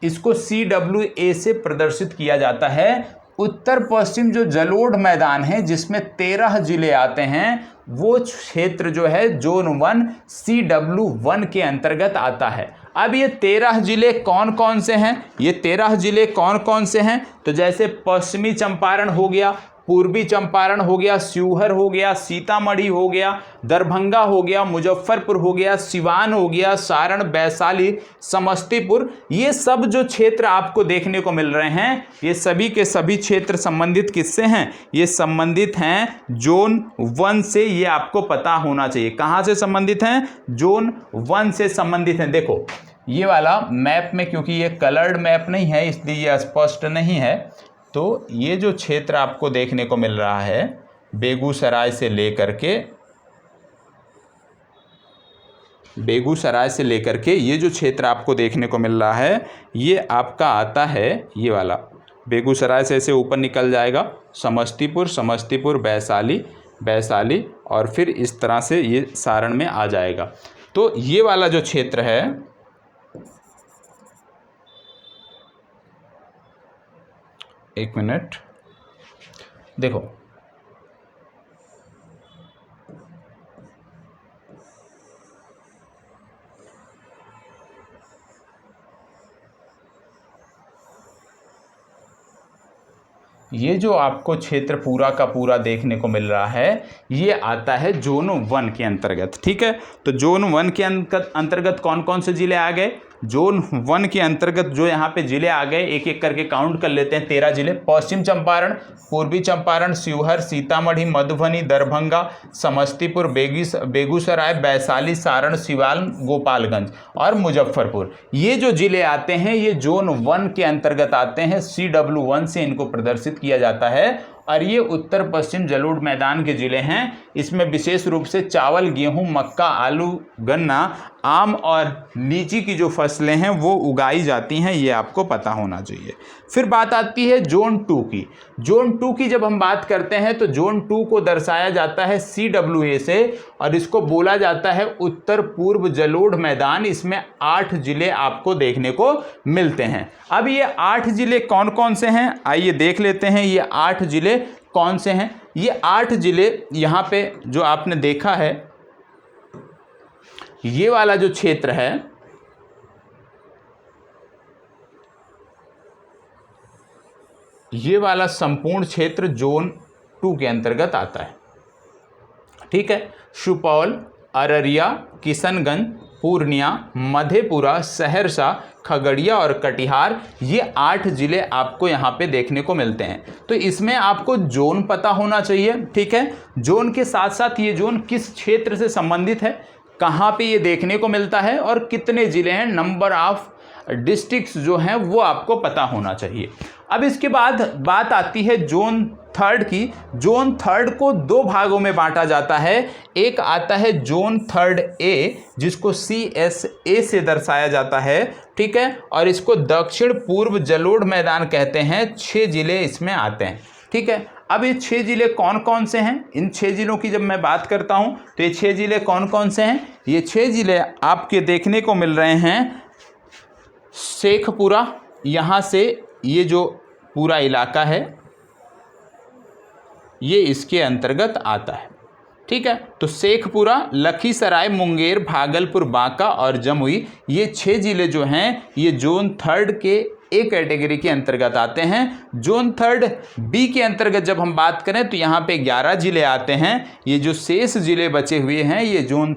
इसको CWA से प्रदर्शित किया जाता है। उत्तर पश्चिम जो जलोढ़ मैदान है जिसमें 13 जिले आते हैं, वो क्षेत्र जो है जोन 1 CW1 के अंतर्गत आता है। अब ये 13 जिले कौन कौन से हैं? ये 13 जिले कौन कौन से हैं? तो जैसे पश्चिमी चंपारण हो गया, पूर्वी चंपारण हो गया, शिवहर हो गया, सीतामढ़ी हो गया, दरभंगा हो गया, मुजफ्फरपुर हो गया, सिवान हो गया, सारण, वैशाली, समस्तीपुर, ये सब जो क्षेत्र आपको देखने को मिल रहे हैं, ये सभी के सभी क्षेत्र संबंधित किससे हैं? ये संबंधित हैं जोन 1 से। ये आपको पता होना चाहिए। कहां से संबंधित हैं? जोन 1 से संबंधित हैं। देखो ये वाला मैप में, क्योंकि ये कलर्ड मैप नहीं है इसलिए ये स्पष्ट नहीं है, तो ये जो क्षेत्र आपको देखने को मिल रहा है बेगूसराय से लेकर के ये जो क्षेत्र आपको देखने को मिल रहा है, ये आपका आता है, ये वाला बेगूसराय से ऐसे ऊपर निकल जाएगा, समस्तीपुर, वैशाली और फिर इस तरह से ये सारण में आ जाएगा। तो ये वाला जो क्षेत्र है, एक मिनट देखो, ये जो आपको क्षेत्र पूरा का पूरा देखने को मिल रहा है, ये आता है जोन 1 के अंतर्गत। ठीक है, तो जोन 1 के अंतर्गत कौन कौन से जिले आ गए? जोन 1 के अंतर्गत जो यहाँ पे जिले आ गए, एक एक करके काउंट कर लेते हैं। 13 जिले: पश्चिम चंपारण, पूर्वी चंपारण, शिवहर, सीतामढ़ी, मधुबनी, दरभंगा, समस्तीपुर, बेगूसराय, वैशाली, सारण, सिवान, गोपालगंज और मुजफ्फरपुर। ये जो जिले आते हैं ये जोन 1 के अंतर्गत आते हैं। CW1 से इनको प्रदर्शित किया जाता है और ये उत्तर पश्चिम जलोढ़ मैदान के जिले हैं। इसमें विशेष रूप से चावल, गेहूं, मक्का, आलू, गन्ना, आम और लीची की जो फसलें हैं वो उगाई जाती हैं, ये आपको पता होना चाहिए। फिर बात आती है जोन 2 की। जोन 2 की जब हम बात करते हैं तो जोन 2 को दर्शाया जाता है CWA से और इसको बोला जाता है उत्तर पूर्व जलोढ़ मैदान। इसमें 8 जिले आपको देखने को मिलते हैं। अब ये 8 जिले कौन कौन से हैं, आइए देख लेते हैं। ये 8 जिले कौन से हैं? ये 8 जिले यहाँ पे जो आपने देखा है, ये वाला जो क्षेत्र है, ये वाला संपूर्ण क्षेत्र जोन 2 के अंतर्गत आता है। ठीक है, सुपौल, अररिया, किशनगंज, पूर्णिया, मधेपुरा, सहरसा, खगड़िया और कटिहार, ये 8 जिले आपको यहाँ पे देखने को मिलते हैं। तो इसमें आपको जोन पता होना चाहिए। ठीक है, जोन के साथ साथ ये जोन किस क्षेत्र से संबंधित है, कहाँ पे ये देखने को मिलता है और कितने जिले हैं, नंबर ऑफ डिस्ट्रिक्ट्स जो हैं वो आपको पता होना चाहिए। अब इसके बाद बात आती है जोन 3 की। जोन 3 को 2 भागों में बांटा जाता है। एक आता है जोन 3A जिसको CSA से दर्शाया जाता है। ठीक है, और इसको दक्षिण पूर्व जलोढ़ मैदान कहते हैं। 6 जिले इसमें आते हैं। ठीक है, अब ये 6 जिले कौन कौन से हैं? इन 6 जिलों की जब मैं बात करता हूं तो ये 6 जिले कौन कौन से हैं? ये 6 जिले आपके देखने को मिल रहे हैं शेखपुरा, यहाँ से ये जो पूरा इलाका है ये इसके अंतर्गत आता है। ठीक है, तो शेखपुरा, लखीसराय, मुंगेर, भागलपुर, बांका और जमुई, ये 6 जिले जो हैं ये जोन 3 के A कैटेगरी के अंतर्गत आते हैं। जोन 3B के अंतर्गत जब हम बात करें तो यहाँ पे 11 जिले आते हैं। ये जो शेष जिले बचे हुए हैं ये जोन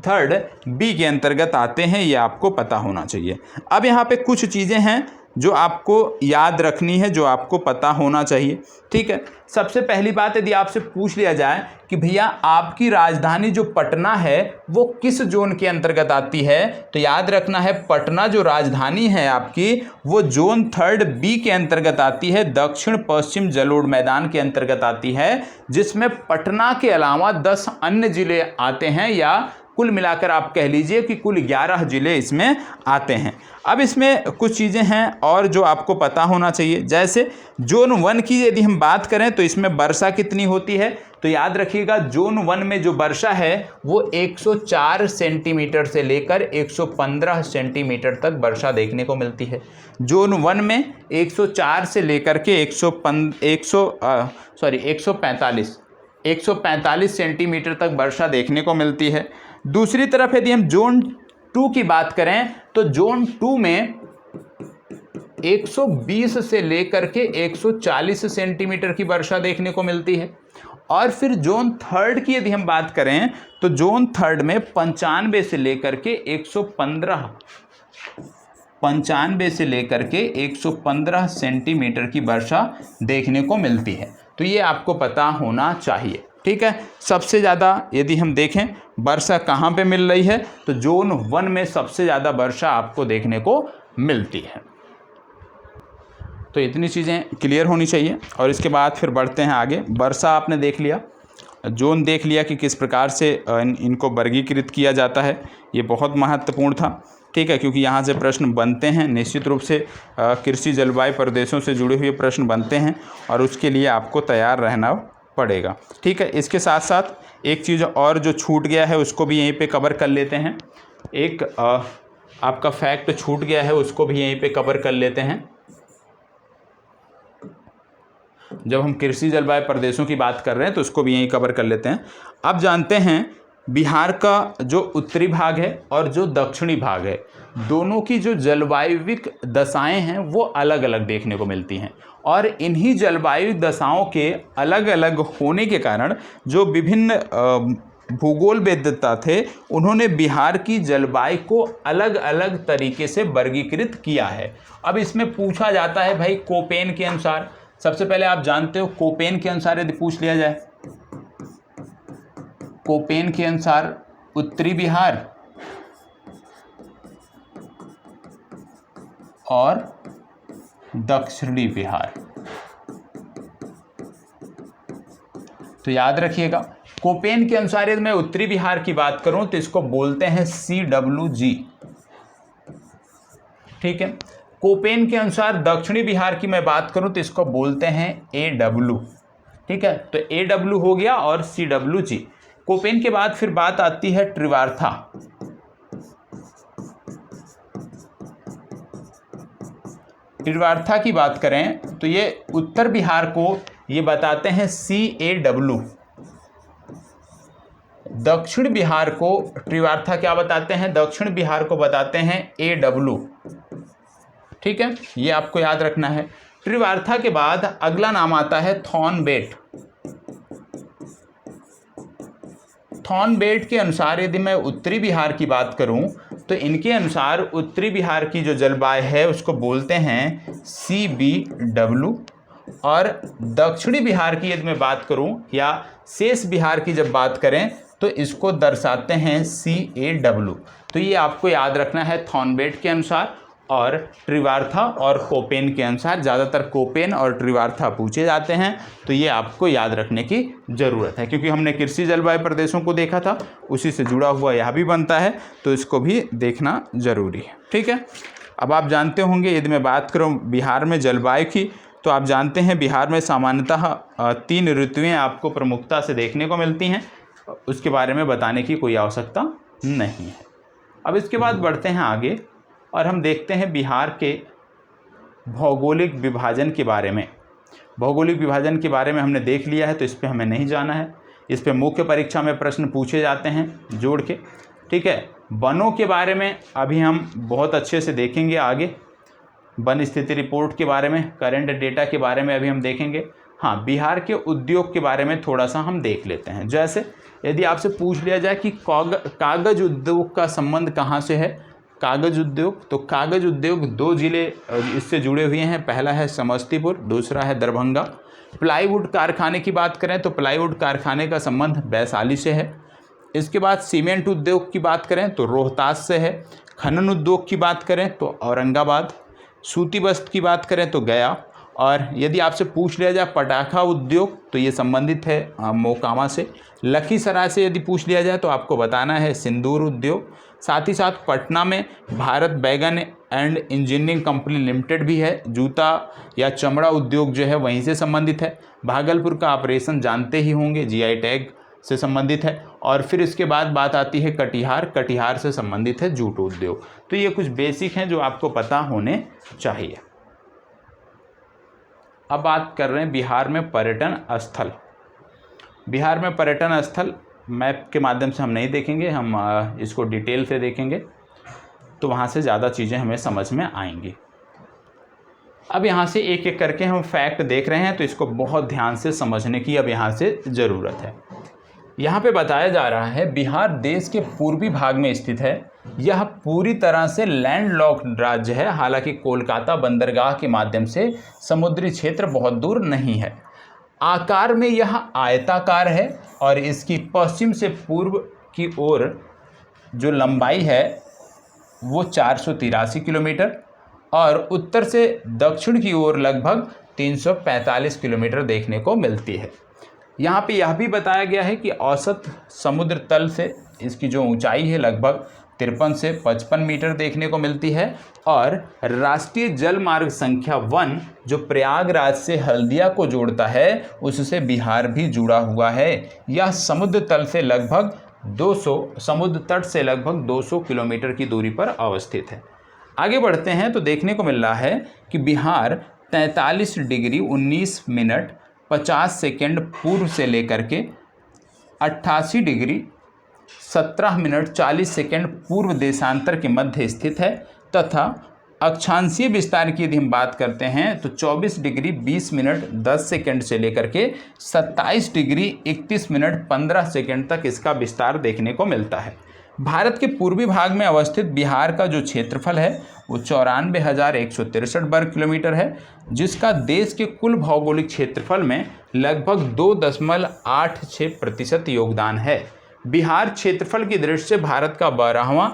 3B के अंतर्गत आते हैं, ये आपको पता होना चाहिए। अब यहाँ पे कुछ चीज़ें हैं जो आपको याद रखनी है, जो आपको पता होना चाहिए। ठीक है, सबसे पहली बात, यदि आपसे पूछ लिया जाए कि भैया आपकी राजधानी जो पटना है वो किस जोन के अंतर्गत आती है, तो याद रखना है पटना जो राजधानी है आपकी वो जोन 3B के अंतर्गत आती है, दक्षिण पश्चिम जलोढ़ मैदान के अंतर्गत आती है, जिसमें पटना के अलावा 10 अन्य जिले आते हैं, या कुल मिलाकर आप कह लीजिए कि कुल 11 जिले इसमें आते हैं। अब इसमें कुछ चीज़ें हैं और जो आपको पता होना चाहिए, जैसे जोन 1 की यदि हम बात करें तो इसमें वर्षा कितनी होती है, तो याद रखिएगा जोन 1 में जो वर्षा है वो 104 सेंटीमीटर से लेकर 115 सेंटीमीटर तक वर्षा देखने को मिलती है। जोन 1 में 104 से लेकर के 145 सेंटीमीटर तक वर्षा देखने को मिलती है। दूसरी तरफ यदि हम जोन 2 की बात करें तो जोन 2 में 120 से लेकर के 140 सेंटीमीटर की वर्षा देखने को मिलती है। और फिर जोन थर्ड की यदि हम बात करें तो जोन थर्ड में 95 से लेकर के 115 सेंटीमीटर की वर्षा देखने को मिलती है। तो ये आपको पता होना चाहिए, ठीक है। सबसे ज़्यादा यदि हम देखें वर्षा कहाँ पे मिल रही है तो जोन 1 में सबसे ज़्यादा वर्षा आपको देखने को मिलती है। तो इतनी चीज़ें क्लियर होनी चाहिए। और इसके बाद फिर बढ़ते हैं आगे। वर्षा आपने देख लिया, जोन देख लिया कि किस प्रकार से इनको वर्गीकृत किया जाता है, ये बहुत महत्वपूर्ण था, ठीक है, क्योंकि यहाँ से प्रश्न बनते हैं, निश्चित रूप से कृषि जलवायु प्रदेशों से जुड़े हुए प्रश्न बनते हैं और उसके लिए आपको तैयार रहना पड़ेगा, ठीक है। इसके साथ साथ एक चीज़ और जो छूट गया है उसको भी यहीं पे कवर कर लेते हैं। एक आपका फैक्ट छूट गया है उसको भी यहीं पे कवर कर लेते हैं। जब हम कृषि जलवायु प्रदेशों की बात कर रहे हैं तो उसको भी यहीं कवर कर लेते हैं। अब जानते हैं बिहार का जो उत्तरी भाग है और जो दक्षिणी भाग है, दोनों की जो जलवायुविक दशाएं हैं वो अलग अलग देखने को मिलती हैं। और इन्हीं जलवायु दशाओं के अलग अलग होने के कारण जो विभिन्न भूगोलवेत्ता थे उन्होंने बिहार की जलवायु को अलग अलग तरीके से वर्गीकृत किया है। अब इसमें पूछा जाता है भाई कोपेन के अनुसार, सबसे पहले आप जानते हो कोपेन के अनुसार यदि पूछ लिया जाए, कोपेन के अनुसार उत्तरी बिहार और दक्षिणी बिहार, तो याद रखिएगा कोपेन के अनुसार यदि मैं उत्तरी बिहार की बात करूं तो इसको बोलते हैं CWG, ठीक है। कोपेन के अनुसार दक्षिणी बिहार की मैं बात करूं तो इसको बोलते हैं AW, ठीक है। तो AW हो गया और CWG। कोपेन के बाद फिर बात आती है त्रिवार्था, त्रिवार्था की बात करें तो ये उत्तर बिहार को ये बताते हैं CAW, दक्षिण बिहार को त्रिवार्था क्या बताते हैं, दक्षिण बिहार को बताते हैं AW, ठीक है, ये आपको याद रखना है। त्रिवार्था के बाद अगला नाम आता है थॉर्नबेट। थॉर्नबेट के अनुसार यदि मैं उत्तरी बिहार की बात करूं तो इनके अनुसार उत्तरी बिहार की जो जलवायु है उसको बोलते हैं CBW, और दक्षिणी बिहार की यदि मैं बात करूं या शेष बिहार की जब बात करें तो इसको दर्शाते हैं CAW। तो ये आपको याद रखना है थॉर्नबेट के अनुसार और त्रिवार्था और कोपेन के अनुसार। ज़्यादातर कोपेन और त्रिवार्था पूछे जाते हैं तो ये आपको याद रखने की ज़रूरत है, क्योंकि हमने कृषि जलवायु प्रदेशों को देखा था, उसी से जुड़ा हुआ यह भी बनता है, तो इसको भी देखना ज़रूरी है, ठीक है। अब आप जानते होंगे यदि मैं बात करूँ बिहार में जलवायु की तो आप जानते हैं बिहार में सामान्यतः 3 ऋतुएँ आपको प्रमुखता से देखने को मिलती हैं, उसके बारे में बताने की कोई आवश्यकता नहीं है। अब इसके बाद बढ़ते हैं आगे और हम देखते हैं बिहार के भौगोलिक विभाजन के बारे में। भौगोलिक विभाजन के बारे में हमने देख लिया है तो इस पर हमें नहीं जाना है, इस पर मुख्य परीक्षा में प्रश्न पूछे जाते हैं जोड़ के, ठीक है। वनों के बारे में अभी हम बहुत अच्छे से देखेंगे आगे, वन स्थिति रिपोर्ट के बारे में, करंट डेटा के बारे में अभी हम देखेंगे। हाँ, बिहार के उद्योग के बारे में थोड़ा सा हम देख लेते हैं। जैसे यदि आपसे पूछ लिया जाए कि कागज़ उद्योग का संबंध कहाँ से है, कागज़ उद्योग, तो कागज़ उद्योग 2 जिले इससे जुड़े हुए हैं, पहला है समस्तीपुर, दूसरा है दरभंगा। प्लाईवुड कारखाने की बात करें तो प्लाईवुड कारखाने का संबंध वैशाली से है। इसके बाद सीमेंट उद्योग की बात करें तो रोहतास से है। खनन उद्योग की बात करें तो औरंगाबाद। सूती वस्त्र की बात करें तो गया। और यदि आपसे पूछ लिया जाए पटाखा उद्योग तो ये संबंधित है मोकामा से। लखीसराय से यदि पूछ लिया जाए तो आपको बताना है सिंदूर उद्योग। साथ ही साथ पटना में भारत बैगन एंड इंजीनियरिंग कंपनी लिमिटेड भी है, जूता या चमड़ा उद्योग जो है वहीं से संबंधित है। भागलपुर का ऑपरेशन जानते ही होंगे, GI टैग से संबंधित है। और फिर इसके बाद बात आती है कटिहार, कटिहार से संबंधित है जूट उद्योग। तो ये कुछ बेसिक हैं जो आपको पता होने चाहिए। अब बात कर रहे हैं बिहार में पर्यटन स्थल। बिहार में पर्यटन स्थल मैप के माध्यम से हम नहीं देखेंगे, हम इसको डिटेल से देखेंगे तो वहाँ से ज़्यादा चीज़ें हमें समझ में आएंगी। अब यहाँ से एक एक करके हम फैक्ट देख रहे हैं, तो इसको बहुत ध्यान से समझने की अब यहाँ से ज़रूरत है। यहाँ पे बताया जा रहा है बिहार देश के पूर्वी भाग में स्थित है। यह पूरी तरह से लैंडलॉक्ड राज्य है। हालांकि कोलकाता बंदरगाह के माध्यम से समुद्री क्षेत्र बहुत दूर नहीं है। आकार में यह आयताकार है और इसकी पश्चिम से पूर्व की ओर जो लंबाई है वो 483 किलोमीटर और उत्तर से दक्षिण की ओर लगभग 345 किलोमीटर देखने को मिलती है। यहाँ पे यह भी बताया गया है कि औसत समुद्र तल से इसकी जो ऊंचाई है लगभग 53 से 55 मीटर देखने को मिलती है। और राष्ट्रीय जल मार्ग संख्या 1 जो प्रयागराज से हल्दिया को जोड़ता है उससे बिहार भी जुड़ा हुआ है। यह समुद्र तट से लगभग 200 किलोमीटर की दूरी पर अवस्थित है। आगे बढ़ते हैं तो देखने को मिल रहा है कि बिहार 43 डिग्री 19 मिनट 50 सेकेंड पूर्व से लेकर के 88 डिग्री 17 मिनट 40 सेकेंड पूर्व देशांतर के मध्य स्थित है तथा अक्षांशीय विस्तार की यदि हम बात करते हैं तो 24 डिग्री 20 मिनट 10 सेकेंड से लेकर के 27 डिग्री 31 मिनट 15 सेकेंड तक इसका विस्तार देखने को मिलता है। भारत के पूर्वी भाग में अवस्थित बिहार का जो क्षेत्रफल है वो 94,163 वर्ग किलोमीटर है, जिसका देश के कुल भौगोलिक क्षेत्रफल में लगभग 2.86% योगदान है। बिहार क्षेत्रफल की दृष्टि से भारत का 12वां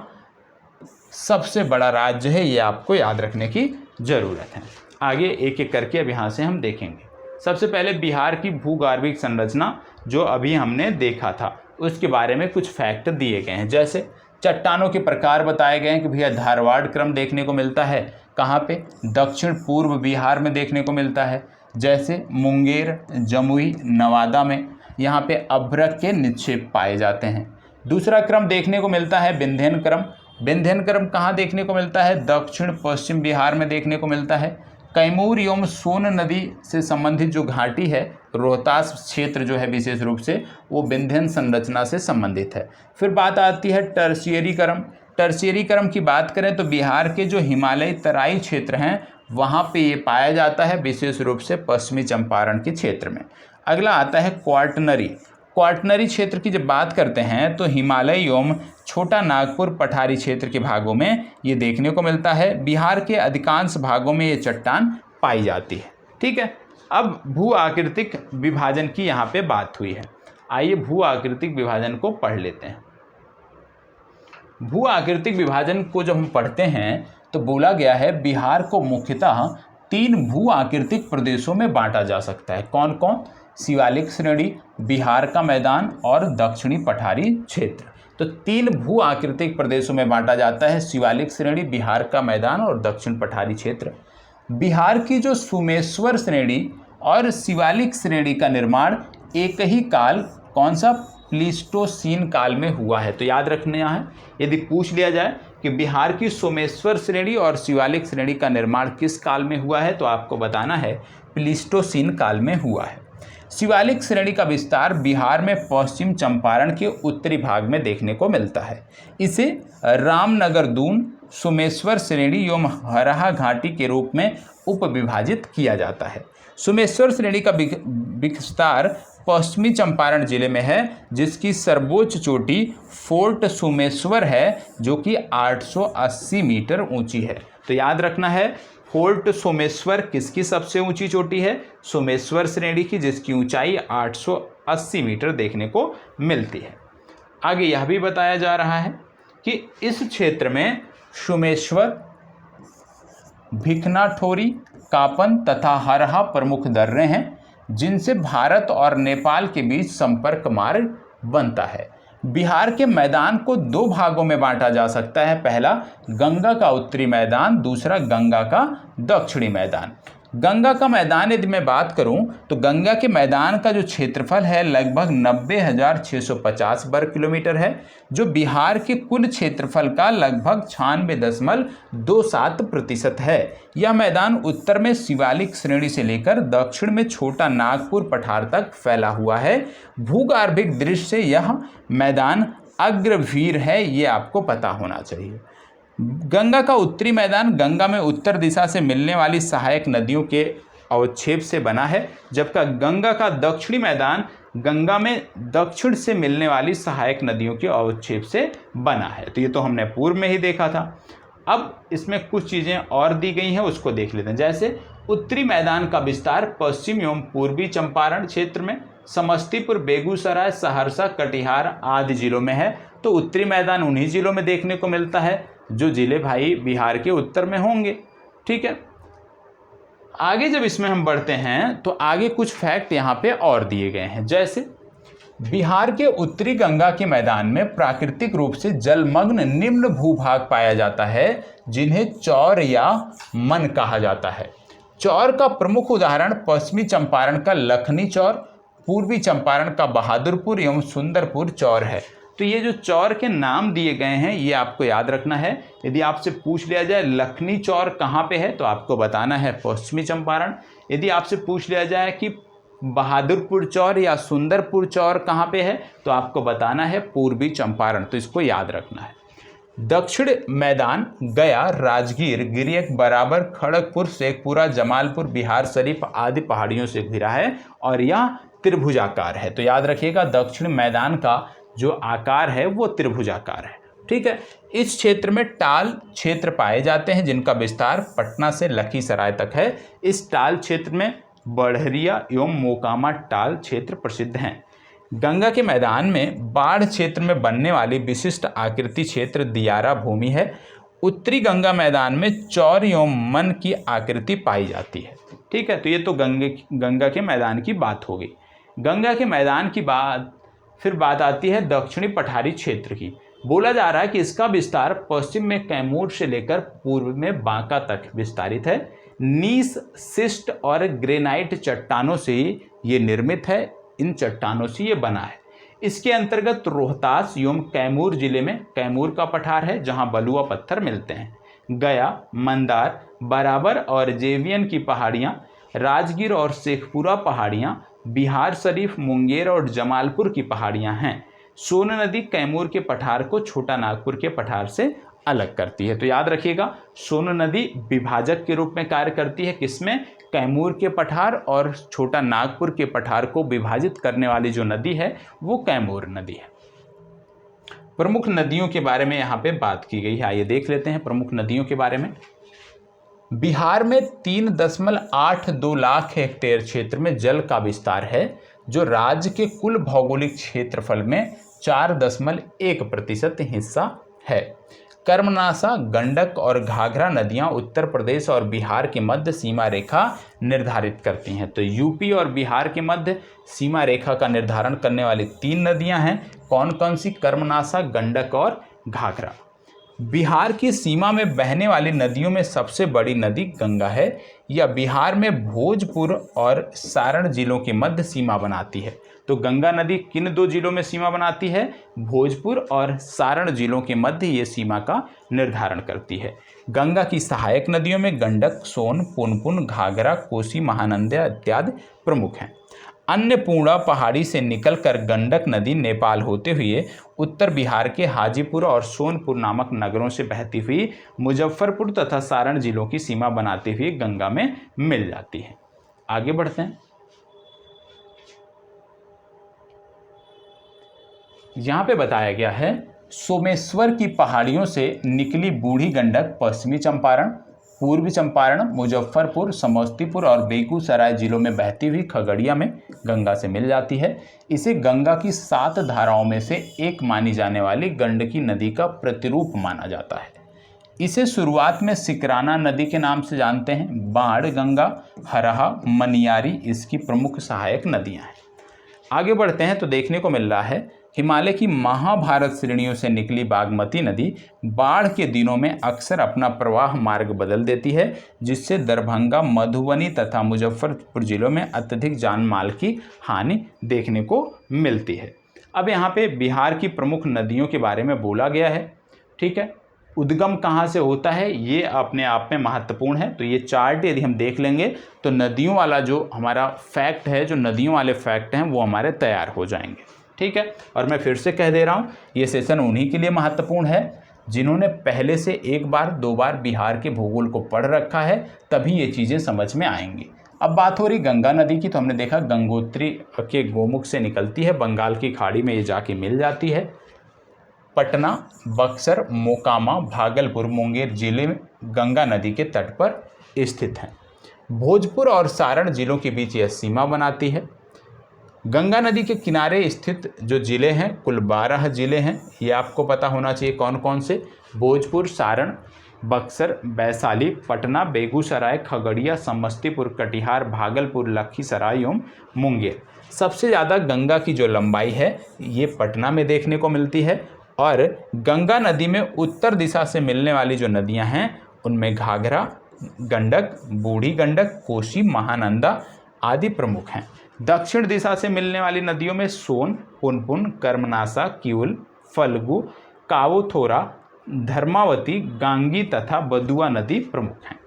सबसे बड़ा राज्य है, ये आपको याद रखने की ज़रूरत है। आगे एक एक करके अब यहाँ से हम देखेंगे। सबसे पहले बिहार की भूगर्भिक संरचना जो अभी हमने देखा था उसके बारे में कुछ फैक्ट दिए गए हैं। जैसे चट्टानों के प्रकार बताए गए हैं कि भैया धारवाड़ क्रम देखने को मिलता है कहाँ पे, दक्षिण पूर्व बिहार में देखने को मिलता है। जैसे मुंगेर, जमुई, नवादा में यहाँ पे अभ्रक के निक्षेप पाए जाते हैं। दूसरा क्रम देखने को मिलता है विंध्यन क्रम। विंध्यन क्रम कहाँ देखने को मिलता है, दक्षिण पश्चिम बिहार में देखने को मिलता है। कैमूर एवं सोन नदी से संबंधित जो घाटी है, रोहतास क्षेत्र जो है विशेष रूप से वो विंध्यन संरचना से संबंधित है। फिर बात आती है टर्शियरी क्रम। टर्शियरी क्रम की बात करें तो बिहार के जो हिमालयी तराई क्षेत्र हैं वहाँ पे ये पाया जाता है, विशेष रूप से पश्चिमी चंपारण के क्षेत्र में। अगला आता है क्वार्टनरी। क्वार्टनरी क्षेत्र की जब बात करते हैं तो हिमालय एवं छोटा नागपुर पठारी क्षेत्र के भागों में ये देखने को मिलता है। बिहार के अधिकांश भागों में ये चट्टान पाई जाती है। ठीक है, अब भू आकृतिक विभाजन की यहाँ पे बात हुई है। आइए भू आकृतिक विभाजन को पढ़ लेते हैं। भू आकृतिक विभाजन को जब हम पढ़ते हैं तो बोला गया है बिहार को मुख्यतः 3 भू आकृतिक प्रदेशों में बांटा जा सकता है। कौन कौन? शिवालिक श्रेणी, बिहार का मैदान और दक्षिणी पठारी क्षेत्र। तो 3 भू आकृतिक प्रदेशों में बांटा जाता है, शिवालिक श्रेणी, बिहार का मैदान और दक्षिण पठारी क्षेत्र। बिहार की जो सुमेश्वर श्रेणी और शिवालिक श्रेणी का निर्माण एक ही काल, कौन सा, प्लीस्टोसीन काल में हुआ है। तो याद रखना है, यदि पूछ लिया जाए कि बिहार की सोमेश्वर श्रेणी और शिवालिक श्रेणी का निर्माण किस काल में हुआ है तो आपको बताना है प्लीस्टोसीन काल में हुआ है। शिवालिक श्रेणी का विस्तार बिहार में पश्चिम चंपारण के उत्तरी भाग में देखने को मिलता है। इसे रामनगर दून, सोमेश्वर श्रेणी एवं हरहा घाटी के रूप में उपविभाजित किया जाता है। सोमेश्वर श्रेणी का विस्तार पश्चिमी चंपारण जिले में है, जिसकी सर्वोच्च चोटी फोर्ट सोमेश्वर है जो कि 880 मीटर ऊंची है। तो याद रखना है, फोर्ट सोमेश्वर किसकी सबसे ऊंची चोटी है? सोमेश्वर श्रेणी की, जिसकी ऊंचाई 880 मीटर देखने को मिलती है। आगे यह भी बताया जा रहा है कि इस क्षेत्र में सोमेश्वर, भिखनाठोरी, कापन तथा हरहा प्रमुख दर्रे हैं, जिनसे भारत और नेपाल के बीच संपर्क मार्ग बनता है। बिहार के मैदान को 2 भागों में बांटा जा सकता है। पहला गंगा का उत्तरी मैदान, दूसरा गंगा का दक्षिणी मैदान। गंगा का मैदान यदि मैं बात करूं तो गंगा के मैदान का जो क्षेत्रफल है लगभग 90,650 वर्ग किलोमीटर है, जो बिहार के कुल क्षेत्रफल का लगभग 96.27% है। यह मैदान उत्तर में शिवालिक श्रेणी से लेकर दक्षिण में छोटा नागपुर पठार तक फैला हुआ है। भूगर्भिक दृष्टि से यह मैदान अग्रवीर है, ये आपको पता होना चाहिए। गंगा का उत्तरी मैदान गंगा में उत्तर दिशा से मिलने वाली सहायक नदियों के अवक्षेप से बना है, जबकि गंगा का दक्षिणी मैदान गंगा में दक्षिण से मिलने वाली सहायक नदियों के अवक्षेप से बना है। तो ये तो हमने पूर्व में ही देखा था। अब इसमें कुछ चीज़ें और दी गई हैं, उसको देख लेते हैं। जैसे उत्तरी मैदान का विस्तार पश्चिम एवं पूर्वी चंपारण क्षेत्र में समस्तीपुर, बेगूसराय, सहरसा, कटिहार आदि जिलों में है। तो उत्तरी मैदान उन्हीं जिलों में देखने को मिलता है जो जिले भाई बिहार के उत्तर में होंगे। ठीक है, आगे जब इसमें हम बढ़ते हैं तो आगे कुछ फैक्ट यहाँ पे और दिए गए हैं। जैसे बिहार के उत्तरी गंगा के मैदान में प्राकृतिक रूप से जलमग्न निम्न भूभाग पाया जाता है, जिन्हें चौर या मन कहा जाता है। चौर का प्रमुख उदाहरण पश्चिमी चंपारण का लखनी चौर, पूर्वी चंपारण का बहादुरपुर एवं सुंदरपुर चौर है। तो ये जो चौर के नाम दिए गए हैं ये आपको याद रखना है। यदि आपसे पूछ लिया जाए लखनी चौर कहाँ पे है तो आपको बताना है पश्चिमी चंपारण। यदि आपसे पूछ लिया जाए कि बहादुरपुर चौर या सुंदरपुर चौर कहाँ पे है तो आपको बताना है पूर्वी चंपारण। तो इसको याद रखना है। दक्षिण मैदान गया, राजगीर, गिरियक, बराबर, खड़गपुर, शेखपुरा, जमालपुर, बिहार शरीफ आदि पहाड़ियों से घिरा है और यह त्रिभुजाकार है। तो याद रखिएगा दक्षिण मैदान का जो आकार है वो त्रिभुजाकार है। ठीक है, इस क्षेत्र में टाल क्षेत्र पाए जाते हैं जिनका विस्तार पटना से लखीसराय तक है। इस टाल क्षेत्र में बढ़रिया एवं मोकामा टाल क्षेत्र प्रसिद्ध हैं। गंगा के मैदान में बाढ़ क्षेत्र में बनने वाली विशिष्ट आकृति क्षेत्र दियारा भूमि है। उत्तरी गंगा मैदान में चौर एवं मन की आकृति पाई जाती है। ठीक है, तो ये तो गंगा के मैदान की बात हो गई। गंगा के मैदान की फिर बात आती है दक्षिणी पठारी क्षेत्र की। बोला जा रहा है कि इसका विस्तार पश्चिम में कैमूर से लेकर पूर्व में बांका तक विस्तारित है। नीस, शिस्ट और ग्रेनाइट चट्टानों से ये निर्मित है। इन चट्टानों से ये बना है। इसके अंतर्गत रोहतास एवं कैमूर जिले में कैमूर का पठार है जहां बलुआ पत्थर मिलते हैं। गया, मंदार, बराबर और जेवियन की पहाड़ियां, राजगीर और शेखपुरा पहाड़ियां, बिहार शरीफ, मुंगेर और जमालपुर की पहाड़ियां हैं। सोन नदी कैमूर के पठार को छोटा नागपुर के पठार से अलग करती है। तो याद रखिएगा सोन नदी विभाजक के रूप में कार्य करती है। किसमें? कैमूर के पठार और छोटा नागपुर के पठार को विभाजित करने वाली जो नदी है वो कैमूर नदी है। प्रमुख नदियों के बारे में यहाँ पे बात की गई है। आइए देख लेते हैं प्रमुख नदियों के बारे में। बिहार में 3.82 लाख हेक्टेयर क्षेत्र में जल का विस्तार है, जो राज्य के कुल भौगोलिक क्षेत्रफल में 4.1% हिस्सा है। कर्मनाशा, गंडक और घाघरा नदियां उत्तर प्रदेश और बिहार के मध्य सीमा रेखा निर्धारित करती हैं। तो यूपी और बिहार के मध्य सीमा रेखा का निर्धारण करने वाली 3 नदियां हैं। कौन कौन सी? कर्मनाशा, गंडक और घाघरा। बिहार की सीमा में बहने वाली नदियों में सबसे बड़ी नदी गंगा है। यह बिहार में भोजपुर और सारण जिलों के मध्य सीमा बनाती है। तो गंगा नदी किन 2 जिलों में सीमा बनाती है? भोजपुर और सारण जिलों के मध्य ये सीमा का निर्धारण करती है। गंगा की सहायक नदियों में गंडक, सोन, पुनपुन, घाघरा, कोसी, महानंदा इत्यादि प्रमुख हैं। अन्नपूर्णा पहाड़ी से निकलकर गंडक नदी नेपाल होते हुए उत्तर बिहार के हाजीपुर और सोनपुर नामक नगरों से बहती हुई मुजफ्फरपुर तथा सारण जिलों की सीमा बनाते हुए गंगा में मिल जाती है। आगे बढ़ते हैं। यहाँ पे बताया गया है सोमेश्वर की पहाड़ियों से निकली बूढ़ी गंडक पश्चिमी चंपारण, पूर्वी चंपारण, मुजफ्फरपुर, समस्तीपुर और बेगूसराय जिलों में बहती हुई खगड़िया में गंगा से मिल जाती है। इसे गंगा की 7 धाराओं में से एक मानी जाने वाली गंडकी नदी का प्रतिरूप माना जाता है। इसे शुरुआत में सिकराना नदी के नाम से जानते हैं। बाढ़ गंगा, हरहा, मनियारी इसकी प्रमुख सहायक नदियां हैं। आगे बढ़ते हैं तो देखने को मिल रहा है हिमालय की महाभारत श्रेणियों से निकली बागमती नदी बाढ़ के दिनों में अक्सर अपना प्रवाह मार्ग बदल देती है, जिससे दरभंगा, मधुबनी तथा मुजफ्फरपुर जिलों में अत्यधिक जान माल की हानि देखने को मिलती है। अब यहाँ पे बिहार की प्रमुख नदियों के बारे में बोला गया है। ठीक है, उद्गम कहाँ से होता है ये अपने आप में महत्वपूर्ण है। तो ये चार्ट यदि हम देख लेंगे तो नदियों वाला जो हमारा फैक्ट है, जो नदियों वाले फैक्ट हैं वो हमारे तैयार हो जाएंगे। ठीक है, और मैं फिर से कह दे रहा हूँ ये सेशन उन्हीं के लिए महत्वपूर्ण है जिन्होंने पहले से एक बार दो बार बिहार के भूगोल को पढ़ रखा है तभी ये चीज़ें समझ में आएंगी। अब बात हो रही गंगा नदी की, तो हमने देखा गंगोत्री के गोमुख से निकलती है, बंगाल की खाड़ी में ये जाके मिल जाती है। पटना, बक्सर, मोकामा, भागलपुर, मुंगेर जिले में गंगा नदी के तट पर स्थित हैं। भोजपुर और सारण जिलों के बीच यह सीमा बनाती है। गंगा नदी के किनारे स्थित जो ज़िले हैं कुल 12 ज़िले हैं। ये आपको पता होना चाहिए कौन कौन से। भोजपुर, सारण, बक्सर, वैशाली, पटना, बेगूसराय, खगड़िया, समस्तीपुर, कटिहार, भागलपुर, लखीसराय एवं मुंगेर। सबसे ज़्यादा गंगा की जो लंबाई है ये पटना में देखने को मिलती है। और गंगा नदी में उत्तर दिशा से मिलने वाली जो नदियाँ हैं उनमें घाघरा, गंडक, बूढ़ी गंडक, कोसी, महानंदा आदि प्रमुख हैं। दक्षिण दिशा से मिलने वाली नदियों में सोन, पुनपुन, कर्मनासा, किउल, फल्गु, कावोथोरा, धर्मावती, गांगी तथा बदुआ नदी प्रमुख हैं।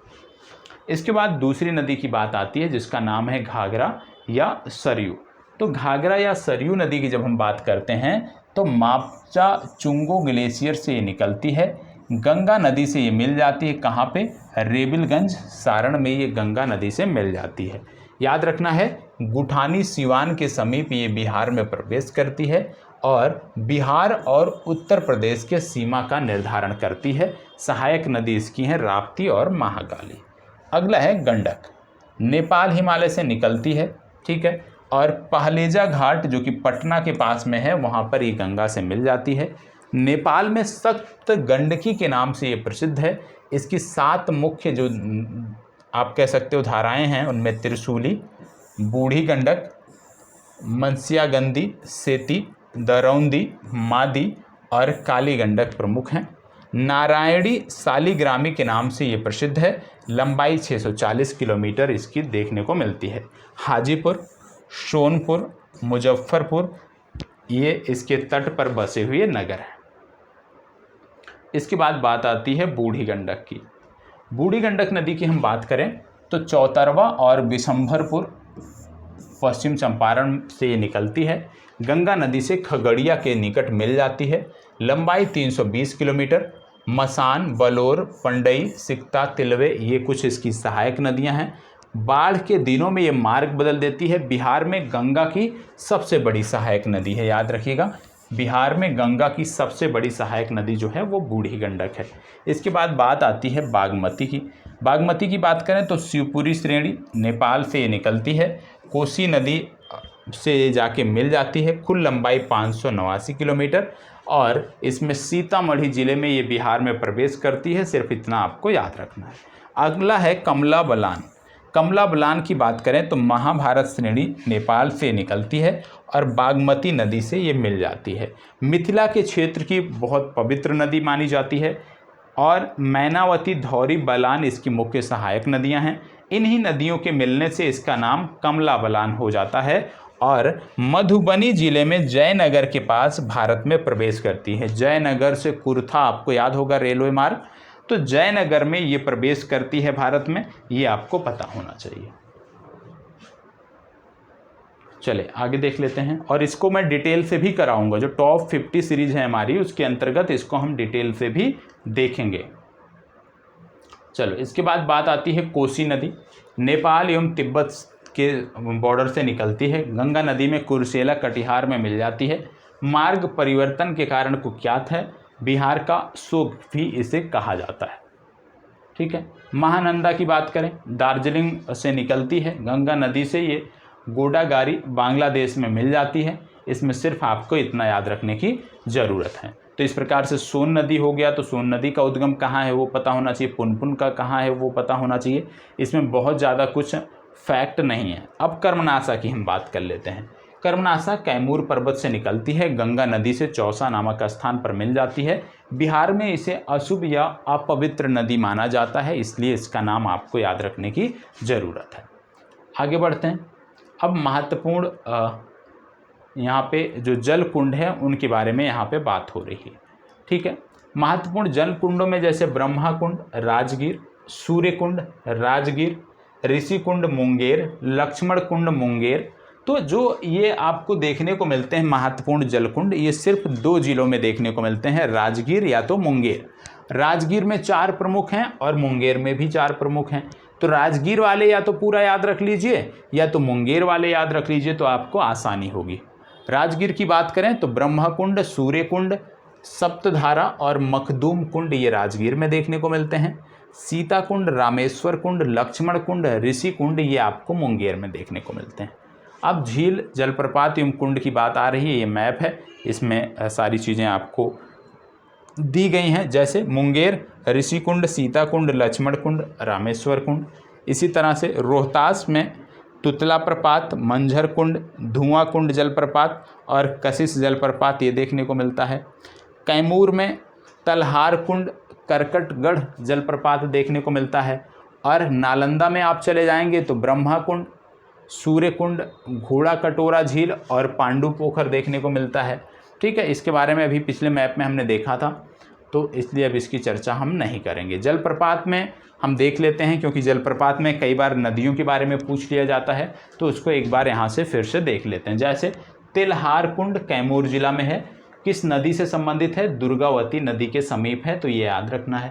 इसके बाद दूसरी नदी की बात आती है जिसका नाम है घाघरा या सरयू। तो घाघरा या सरयू नदी की जब हम बात करते हैं तो मापचा चुंगो ग्लेशियर से ये निकलती है। गंगा नदी से ये मिल जाती है कहाँ पे? रेबिलगंज, सारण में ये गंगा नदी से मिल जाती है। याद रखना है गुठानी सिवान के समीप ये बिहार में प्रवेश करती है और बिहार और उत्तर प्रदेश के सीमा का निर्धारण करती है। सहायक नदी इसकी हैं राप्ती और महाकाली। अगला है गंडक, नेपाल हिमालय से निकलती है, ठीक है, और पहलेजा घाट जो कि पटना के पास में है वहाँ पर ये गंगा से मिल जाती है। नेपाल में सप्त गंडकी के नाम से ये प्रसिद्ध है। इसकी 7 मुख्य जो आप कह सकते हो धाराएं हैं उनमें त्रिशूली, बूढ़ी गंडक, मनसियागंदी, सेती, दरौंदी, मादी और काली गंडक प्रमुख हैं। नारायणी सालीग्रामी के नाम से ये प्रसिद्ध है। लंबाई 640 किलोमीटर इसकी देखने को मिलती है। हाजीपुर, सोनपुर, मुजफ्फरपुर ये इसके तट पर बसे हुए नगर हैं। इसके बाद बात आती है बूढ़ी गंडक की। बूढ़ी गंडक नदी की हम बात करें तो चौतरवा और बिशंभरपुर पश्चिम चंपारण से ये निकलती है। गंगा नदी से खगड़िया के निकट मिल जाती है। लंबाई 320 किलोमीटर। मसान, बलौर, पंडई, सिकता, तिलवे ये कुछ इसकी सहायक नदियां हैं। बाढ़ के दिनों में ये मार्ग बदल देती है। बिहार में गंगा की सबसे बड़ी सहायक नदी है, याद रखिएगा। बिहार में गंगा की सबसे बड़ी सहायक नदी जो है वो बूढ़ी गंडक है। इसके बाद बात आती है बागमती की। बागमती की बात करें तो शिवपुरी श्रेणी नेपाल से ये निकलती है। कोसी नदी से जाके मिल जाती है। कुल लंबाई 589 किलोमीटर और इसमें सीतामढ़ी ज़िले में ये बिहार में प्रवेश करती है। सिर्फ इतना आपको याद रखना है। अगला है कमला बलान। कमला बलान की बात करें तो महाभारत श्रेणी नेपाल से निकलती है और बागमती नदी से ये मिल जाती है। मिथिला के क्षेत्र की बहुत पवित्र नदी मानी जाती है और मैनावती, धौरी, बलान इसकी मुख्य सहायक नदियां हैं। इन्हीं नदियों के मिलने से इसका नाम कमला बलान हो जाता है और मधुबनी जिले में जयनगर के पास भारत में प्रवेश करती है। जयनगर से कुर्था आपको याद होगा रेलवे मार्ग, तो जयनगर में ये प्रवेश करती है भारत में, ये आपको पता होना चाहिए। चले आगे देख लेते हैं और इसको मैं डिटेल से भी कराऊंगा। जो टॉप 50 सीरीज है हमारी उसके अंतर्गत इसको हम डिटेल से भी देखेंगे। चलो इसके बाद बात आती है कोसी नदी। नेपाल एवं तिब्बत के बॉर्डर से निकलती है। गंगा नदी में कुर्सेला, कटिहार में मिल जाती है। मार्ग परिवर्तन के कारण कुख्यात है। बिहार का शोक भी इसे कहा जाता है, ठीक है। महानंदा की बात करें, दार्जिलिंग से निकलती है। गंगा नदी से ये गोडागारी बांग्लादेश में मिल जाती है। इसमें सिर्फ आपको इतना याद रखने की ज़रूरत है। तो इस प्रकार से सोन नदी हो गया, तो सोन नदी का उद्गम कहाँ है वो पता होना चाहिए। पुनपुन का कहाँ है वो पता होना चाहिए। इसमें बहुत ज़्यादा कुछ फैक्ट नहीं है। अब कर्मनासा की हम बात कर लेते हैं। कर्मनासा कैमूर पर्वत से निकलती है। गंगा नदी से चौसा नामक स्थान पर मिल जाती है। बिहार में इसे अशुभ या अपवित्र नदी माना जाता है, इसलिए इसका नाम आपको याद रखने की ज़रूरत है। आगे बढ़ते हैं। अब महत्वपूर्ण यहाँ पे जो जल कुंड है उनके बारे में यहाँ पे बात हो रही है, ठीक है। महत्वपूर्ण जल कुंडों में जैसे ब्रह्मा कुंड राजगीर, सूर्य कुंड राजगीर, ऋषि कुंड मुंगेर, लक्ष्मण कुंड मुंगेर, तो जो ये आपको देखने को मिलते हैं महत्वपूर्ण जलकुंड, ये सिर्फ 2 जिलों में देखने को मिलते हैं, राजगीर या तो मुंगेर। राजगीर में 4 प्रमुख हैं और मुंगेर में भी 4 प्रमुख हैं। तो राजगीर वाले या तो पूरा याद रख लीजिए या तो मुंगेर वाले याद रख लीजिए, तो आपको आसानी होगी। राजगीर की बात करें तो ब्रह्मकुंड, सूर्यकुंड, सप्तधारा और मखदूम कुंड ये राजगीर में देखने को मिलते हैं। सीता कुंड, रामेश्वर कुंड, लक्ष्मण कुंड, ऋषि कुंड ये आपको मुंगेर में देखने को मिलते हैं। अब झील, जलप्रपात एवं कुंड की बात आ रही है, ये मैप है, इसमें सारी चीज़ें आपको दी गई हैं, जैसे मुंगेर, ऋषि कुंड, सीता कुंड, लक्ष्मण कुंड, रामेश्वर कुंड। इसी तरह से रोहतास में तुतला प्रपात, मंझर कुंड, धुआं कुंड जलप्रपात और कशिश जलप्रपात ये देखने को मिलता है। कैमूर में तलहार कुंड, करकटगढ़ जलप्रपात देखने को मिलता है। और नालंदा में आप चले जाएंगे तो ब्रह्मा कुंड, सूर्य कुंड, घोड़ा कटोरा झील और पांडु पोखर देखने को मिलता है। ठीक है, इसके बारे में अभी पिछले मैप में हमने देखा था, तो इसलिए अब इसकी चर्चा हम नहीं करेंगे। जलप्रपात में हम देख लेते हैं, क्योंकि जलप्रपात में कई बार नदियों के बारे में पूछ लिया जाता है, तो उसको एक बार यहाँ से फिर से देख लेते हैं। जैसे तिलहार कुंड कैमूर जिला में है, किस नदी से संबंधित है? दुर्गावती नदी के समीप है, तो ये याद रखना है।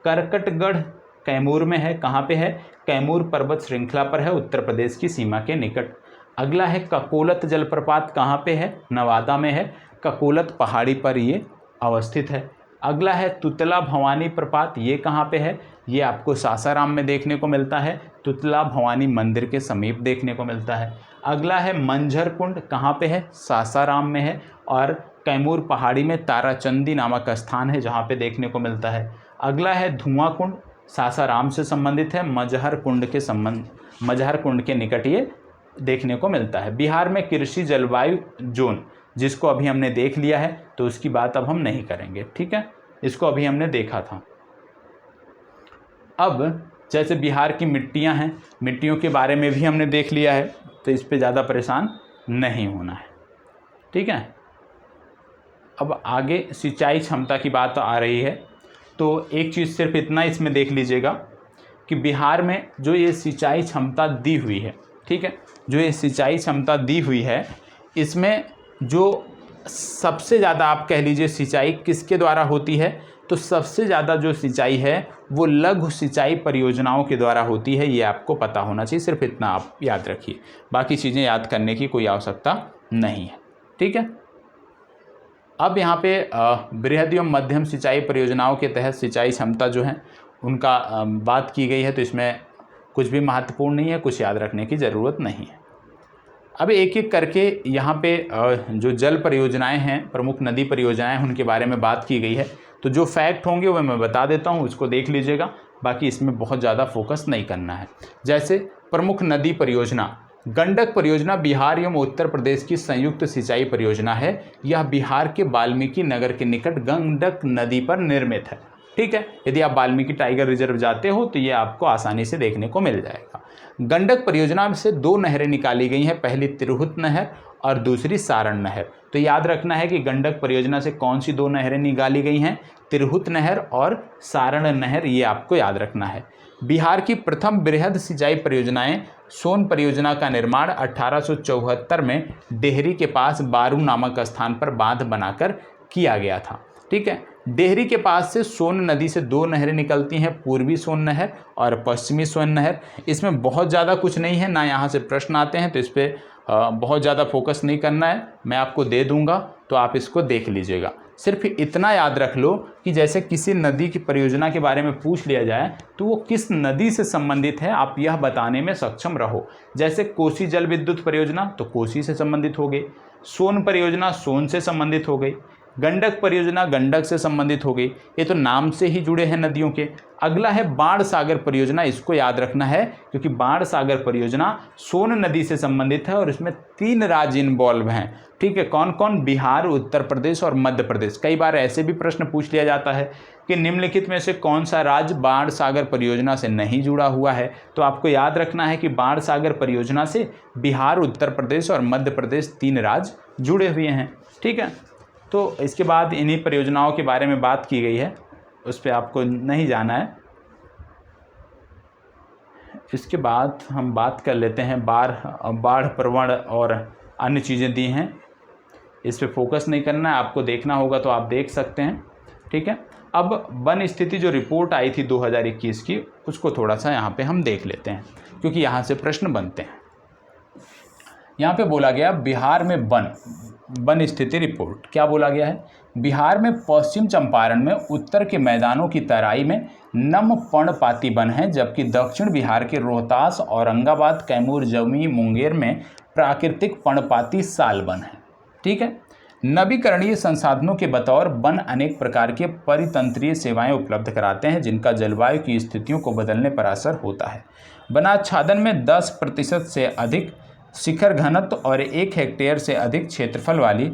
करकटगढ़ कैमूर में है, कहाँ पे है? कैमूर पर्वत श्रृंखला पर है, उत्तर प्रदेश की सीमा के निकट। अगला है ककोलत जलप्रपात, कहाँ पे है? नवादा में है, ककोलत पहाड़ी पर ये अवस्थित है। अगला है तुतला भवानी प्रपात, ये कहाँ पे है? ये आपको सासाराम में देखने को मिलता है, तुतला भवानी मंदिर के समीप देखने को मिलता है। अगला है मंझर कुंड, कहाँ पे है? सासाराम में है और कैमूर पहाड़ी में ताराचंदी नामक स्थान है जहाँ पे देखने को मिलता है। अगला है धुआं कुंड, सासाराम से संबंधित है, मजहर कुंड के निकट ये देखने को मिलता है। बिहार में कृषि जलवायु जोन, जिसको अभी हमने देख लिया है, तो उसकी बात अब हम नहीं करेंगे। ठीक है, इसको अभी हमने देखा था। अब जैसे बिहार की मिट्टियां हैं, मिट्टियों के बारे में भी हमने देख लिया है, तो इस पे ज़्यादा परेशान नहीं होना है। ठीक है, अब आगे सिंचाई क्षमता की बात आ रही है, तो एक चीज़ सिर्फ इतना इसमें देख लीजिएगा कि बिहार में जो ये सिंचाई क्षमता दी हुई है, ठीक है, जो ये सिंचाई क्षमता दी हुई है, इसमें जो सबसे ज़्यादा आप कह लीजिए सिंचाई किसके द्वारा होती है, तो सबसे ज़्यादा जो सिंचाई है वो लघु सिंचाई परियोजनाओं के द्वारा होती है। ये आपको पता होना चाहिए, सिर्फ इतना आप याद रखिए, बाकी चीज़ें याद करने की कोई आवश्यकता नहीं है। ठीक है, अब यहाँ पे बृहद एवं मध्यम सिंचाई परियोजनाओं के तहत सिंचाई क्षमता जो है उनका बात की गई है, तो इसमें कुछ भी महत्वपूर्ण नहीं है, कुछ याद रखने की ज़रूरत नहीं है। अब एक एक करके यहाँ पे जो जल परियोजनाएं हैं, प्रमुख नदी परियोजनाएं हैं, उनके बारे में बात की गई है। तो जो फैक्ट होंगे वह मैं बता देता हूँ, उसको देख लीजिएगा, बाकी इसमें बहुत ज़्यादा फोकस नहीं करना है। जैसे प्रमुख नदी परियोजना, गंडक परियोजना बिहार एवं उत्तर प्रदेश की संयुक्त सिंचाई परियोजना है। यह बिहार के वाल्मीकि नगर के निकट गंडक नदी पर निर्मित है। ठीक है, यदि आप वाल्मीकि टाइगर रिजर्व जाते हो तो ये आपको आसानी से देखने को मिल जाएगा। गंडक परियोजना से 2 नहरें निकाली गई हैं, पहली तिरहुत नहर और दूसरी सारण नहर। तो याद रखना है कि गंडक परियोजना से कौन सी 2 नहरें निकाली गई हैं? तिरहुत नहर और सारण नहर, ये आपको याद रखना है। बिहार की प्रथम बृहद सिंचाई परियोजनाएं सोन परियोजना का निर्माण 1874 में डेहरी के पास बारू नामक स्थान पर बांध बनाकर किया गया था। ठीक है, डेहरी के पास से सोन नदी से 2 नहरें निकलती हैं, पूर्वी सोन नहर और पश्चिमी सोन नहर। इसमें बहुत ज़्यादा कुछ नहीं है, ना यहाँ से प्रश्न आते हैं, तो इस पर बहुत ज़्यादा फोकस नहीं करना है। मैं आपको दे दूंगा तो आप इसको देख लीजिएगा। सिर्फ इतना याद रख लो कि जैसे किसी नदी की परियोजना के बारे में पूछ लिया जाए तो वो किस नदी से संबंधित है, आप यह बताने में सक्षम रहो। जैसे कोसी जल विद्युत परियोजना तो कोसी से संबंधित हो गई, सोन परियोजना सोन से संबंधित हो गई, गंडक परियोजना गंडक से संबंधित हो गई। ये तो नाम से ही जुड़े हैं नदियों के। अगला है बाण सागर परियोजना, इसको याद रखना है क्योंकि बाण सागर परियोजना सोन नदी से संबंधित है और इसमें 3 राज्य इन्वॉल्व हैं। ठीक है, कौन कौन? बिहार, उत्तर प्रदेश और मध्य प्रदेश। कई बार ऐसे भी प्रश्न पूछ लिया जाता है कि निम्नलिखित में से कौन सा राज्य बाण सागर परियोजना से नहीं जुड़ा हुआ है, तो आपको याद रखना है कि बाण सागर परियोजना से बिहार, उत्तर प्रदेश और मध्य प्रदेश 3 राज्य जुड़े हुए हैं। ठीक है, तो इसके बाद इन्हीं परियोजनाओं के बारे में बात की गई है, उस पर आपको नहीं जाना है। इसके बाद हम बात कर लेते हैं बाढ़ प्रवण और अन्य चीज़ें दी हैं, इस पे फोकस नहीं करना है, आपको देखना होगा तो आप देख सकते हैं। ठीक है, अब वन स्थिति जो रिपोर्ट आई थी 2021 की, उसको थोड़ा सा यहाँ पे हम देख लेते हैं, क्योंकि यहाँ से प्रश्न बनते हैं। यहाँ पे बोला गया बिहार में वन स्थिति रिपोर्ट। क्या बोला गया है? बिहार में पश्चिम चंपारण में उत्तर के मैदानों की तराई में नम पर्णपाती वन है, जबकि दक्षिण बिहार के रोहतास, औरंगाबाद, कैमूर, जमुई, मुंगेर में प्राकृतिक पर्णपाती साल वन है। ठीक है, नवीकरणीय संसाधनों के बतौर वन अनेक प्रकार के परितंत्रीय सेवाएं उपलब्ध कराते हैं, जिनका जलवायु की स्थितियों को बदलने पर असर होता है। वनाच्छादन में 10% से अधिक शिखर घनत्व और 1 हेक्टेयर से अधिक क्षेत्रफल वाली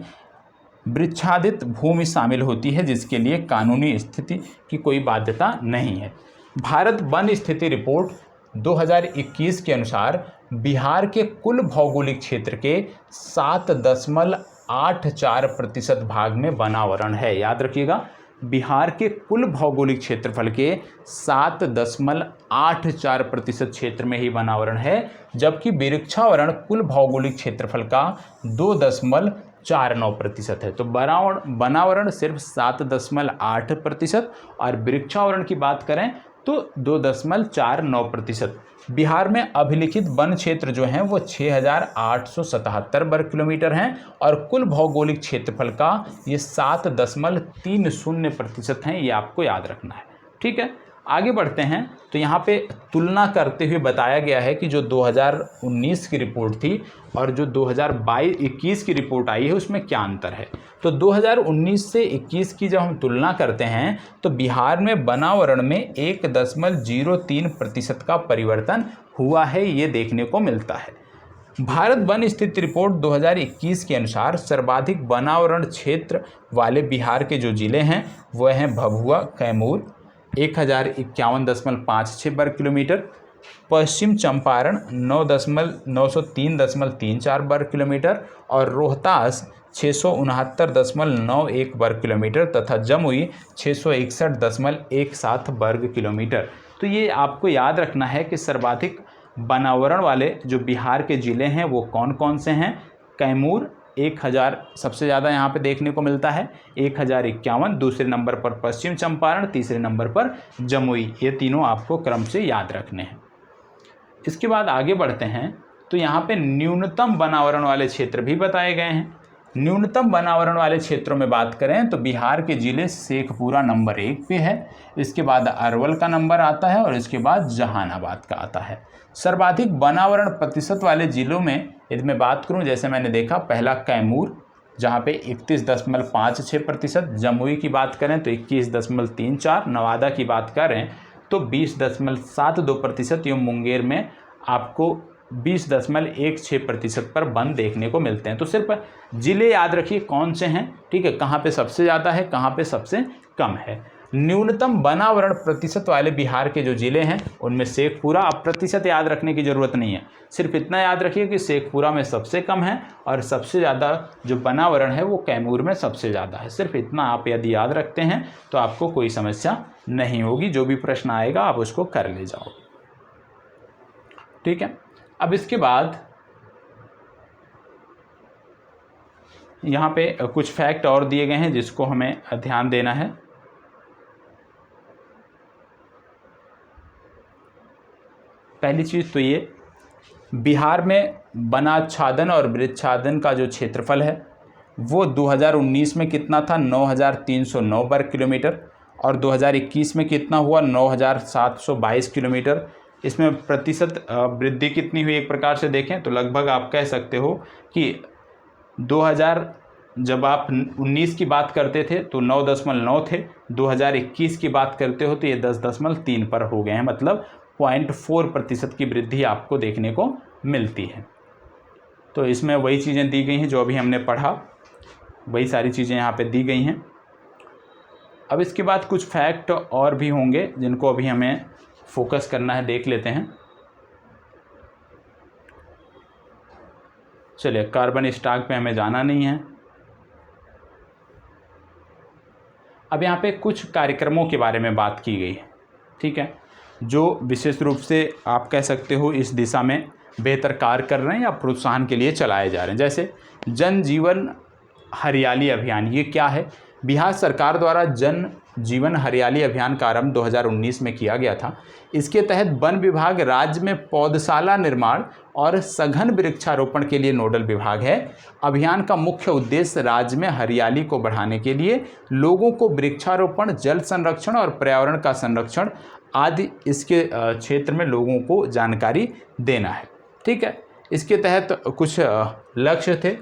वृक्षादित भूमि शामिल होती है, जिसके लिए कानूनी स्थिति की कोई बाध्यता नहीं है। भारत वन स्थिति रिपोर्ट 2021 के अनुसार बिहार के कुल भौगोलिक क्षेत्र के 7.84% भाग में वनावरण है। याद रखिएगा, बिहार के कुल भौगोलिक क्षेत्रफल के 7.84% क्षेत्र में ही वनावरण है, जबकि वृक्षावरण कुल भौगोलिक क्षेत्रफल का 2.49% है। तो वनावरण सिर्फ 7.8% और वृक्षावरण की बात करें तो 2.49%। बिहार में अभिलिखित वन क्षेत्र जो हैं वो 6,877 वर्ग किलोमीटर हैं और कुल भौगोलिक क्षेत्रफल का ये 7.30% हैं। ये आपको याद रखना है। ठीक है, आगे बढ़ते हैं तो यहाँ पे तुलना करते हुए बताया गया है कि जो 2019 की रिपोर्ट थी और जो 2021 की रिपोर्ट आई है उसमें क्या अंतर है। तो 2019 से 21 की जब हम तुलना करते हैं तो बिहार में वनावरण में 1.03% का परिवर्तन हुआ है, ये देखने को मिलता है। भारत वन स्थिति रिपोर्ट 2021 के अनुसार सर्वाधिक वनावरण क्षेत्र वाले बिहार के जो जिले हैं वह हैं भभुआ, कैमूर 1051.56 वर्ग किलोमीटर, पश्चिम चंपारण 903.34 वर्ग किलोमीटर और रोहतास 669.91 वर्ग किलोमीटर तथा जमुई 661.17 वर्ग किलोमीटर। तो ये आपको याद रखना है कि सर्वाधिक वनावरण वाले जो बिहार के ज़िले हैं वो कौन कौन से हैं। कैमूर 1000 सबसे ज़्यादा यहाँ पे देखने को मिलता है, 1051, दूसरे नंबर पर पश्चिम चंपारण, तीसरे नंबर पर जमुई। ये तीनों आपको क्रम से याद रखने हैं। इसके बाद आगे बढ़ते हैं तो यहाँ पे न्यूनतम वनावरण वाले क्षेत्र भी बताए गए हैं। न्यूनतम वनावरण वाले क्षेत्रों में बात करें तो बिहार के ज़िले शेखपुरा नंबर 1 पे है, इसके बाद अरवल का नंबर आता है और इसके बाद जहानाबाद का आता है। सर्वाधिक वनावरण प्रतिशत वाले ज़िलों में यदि मैं बात करूं, जैसे मैंने देखा पहला कैमूर जहां पे 31.56%, जमुई की बात करें तो 21.34%, नवादा की बात करें तो 20.72% एवं मुंगेर में आपको 20.16% पर वन देखने को मिलते हैं। तो सिर्फ ज़िले याद रखिए कौन से हैं, ठीक है, कहाँ पे सबसे ज़्यादा है, कहाँ पे सबसे कम है। न्यूनतम वनावरण प्रतिशत वाले बिहार के जो ज़िले हैं उनमें शेखपुरा, अब प्रतिशत याद रखने की ज़रूरत नहीं है, सिर्फ इतना याद रखिए कि शेखपुरा में सबसे कम है और सबसे ज़्यादा जो वनावरण है वो कैमूर में सबसे ज़्यादा है। सिर्फ इतना आप यदि याद रखते हैं तो आपको कोई समस्या नहीं होगी, जो भी प्रश्न आएगा आप उसको कर ले जाओ। ठीक है, अब इसके बाद यहाँ पे कुछ फैक्ट और दिए गए हैं जिसको हमें ध्यान देना है। पहली चीज़ तो ये, बिहार में वनाच्छादन और वृक्षाच्छादन का जो क्षेत्रफल है वो 2019 में कितना था, 9,309 वर्ग किलोमीटर और 2021 में कितना हुआ, 9,722 किलोमीटर। इसमें प्रतिशत वृद्धि कितनी हुई एक प्रकार से देखें तो लगभग आप कह सकते हो कि 2000 जब आप 19 की बात करते थे तो 9.9 थे, 2021 की बात करते हो तो ये 10.3 पर हो गए हैं, मतलब 0.4% की वृद्धि आपको देखने को मिलती है। तो इसमें वही चीज़ें दी गई हैं जो अभी हमने पढ़ा, वही सारी चीज़ें यहाँ पे दी गई हैं। अब इसके बाद कुछ फैक्ट और भी होंगे जिनको अभी हमें फोकस करना है, देख लेते हैं। चलिए, कार्बन स्टॉक पे हमें जाना नहीं है। अब यहाँ पे कुछ कार्यक्रमों के बारे में बात की गई है। ठीक है, जो विशेष रूप से आप कह सकते हो इस दिशा में बेहतर कार्य कर रहे हैं या प्रोत्साहन के लिए चलाए जा रहे हैं। जैसे जन जीवन हरियाली अभियान, ये क्या है? बिहार सरकार द्वारा जन जीवन हरियाली अभियान का आरंभ 2019 में किया गया था। इसके तहत वन विभाग राज्य में पौधशाला निर्माण और सघन वृक्षारोपण के लिए नोडल विभाग है। अभियान का मुख्य उद्देश्य राज्य में हरियाली को बढ़ाने के लिए लोगों को वृक्षारोपण, जल संरक्षण और पर्यावरण का संरक्षण आदि इसके क्षेत्र में लोगों को जानकारी देना है। ठीक है, इसके तहत कुछ लक्ष्य थे,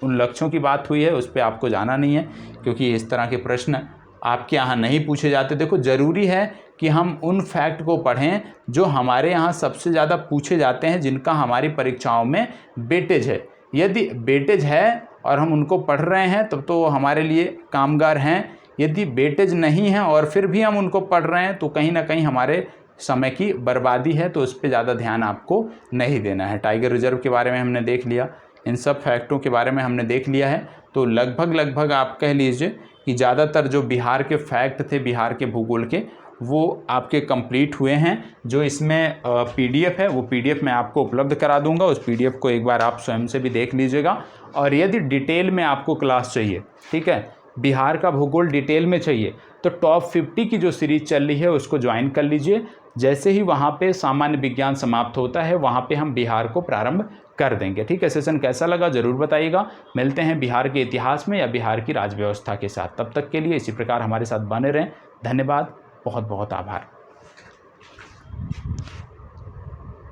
उन लक्ष्यों की बात हुई है, उस पर आपको जाना नहीं है क्योंकि इस तरह के प्रश्न आपके यहाँ नहीं पूछे जाते। देखो, ज़रूरी है कि हम उन फैक्ट को पढ़ें जो हमारे यहाँ सबसे ज़्यादा पूछे जाते हैं, जिनका हमारी परीक्षाओं में वेटेज है। यदि वेटेज है और हम उनको पढ़ रहे हैं तब तो हमारे लिए कामगार हैं। यदि वेटेज नहीं है और फिर भी हम उनको पढ़ रहे हैं तो कहीं ना कहीं हमारे समय की बर्बादी है, तो उस पर ज़्यादा ध्यान आपको नहीं देना है। टाइगर रिजर्व के बारे में हमने देख लिया, इन सब फैक्टों के बारे में हमने देख लिया है। तो लगभग आप कह लीजिए कि ज़्यादातर जो बिहार के फैक्ट थे, बिहार के भूगोल के, वो आपके कंप्लीट हुए हैं। जो इसमें पीडीएफ है वो पीडीएफ मैं आपको उपलब्ध करा दूंगा। उस पीडीएफ को एक बार आप स्वयं से भी देख लीजिएगा। और यदि डिटेल में आपको क्लास चाहिए, ठीक है, बिहार का भूगोल डिटेल में चाहिए, तो टॉप 50 की जो सीरीज चल रही है उसको ज्वाइन कर लीजिए। जैसे ही वहाँ पे सामान्य विज्ञान समाप्त होता है वहाँ पे हम बिहार को प्रारंभ कर देंगे। ठीक है, सेशन कैसा लगा ज़रूर बताइएगा। मिलते हैं बिहार के इतिहास में या बिहार की राज व्यवस्था के साथ। तब तक के लिए इसी प्रकार हमारे साथ बने रहें। धन्यवाद, बहुत बहुत आभार।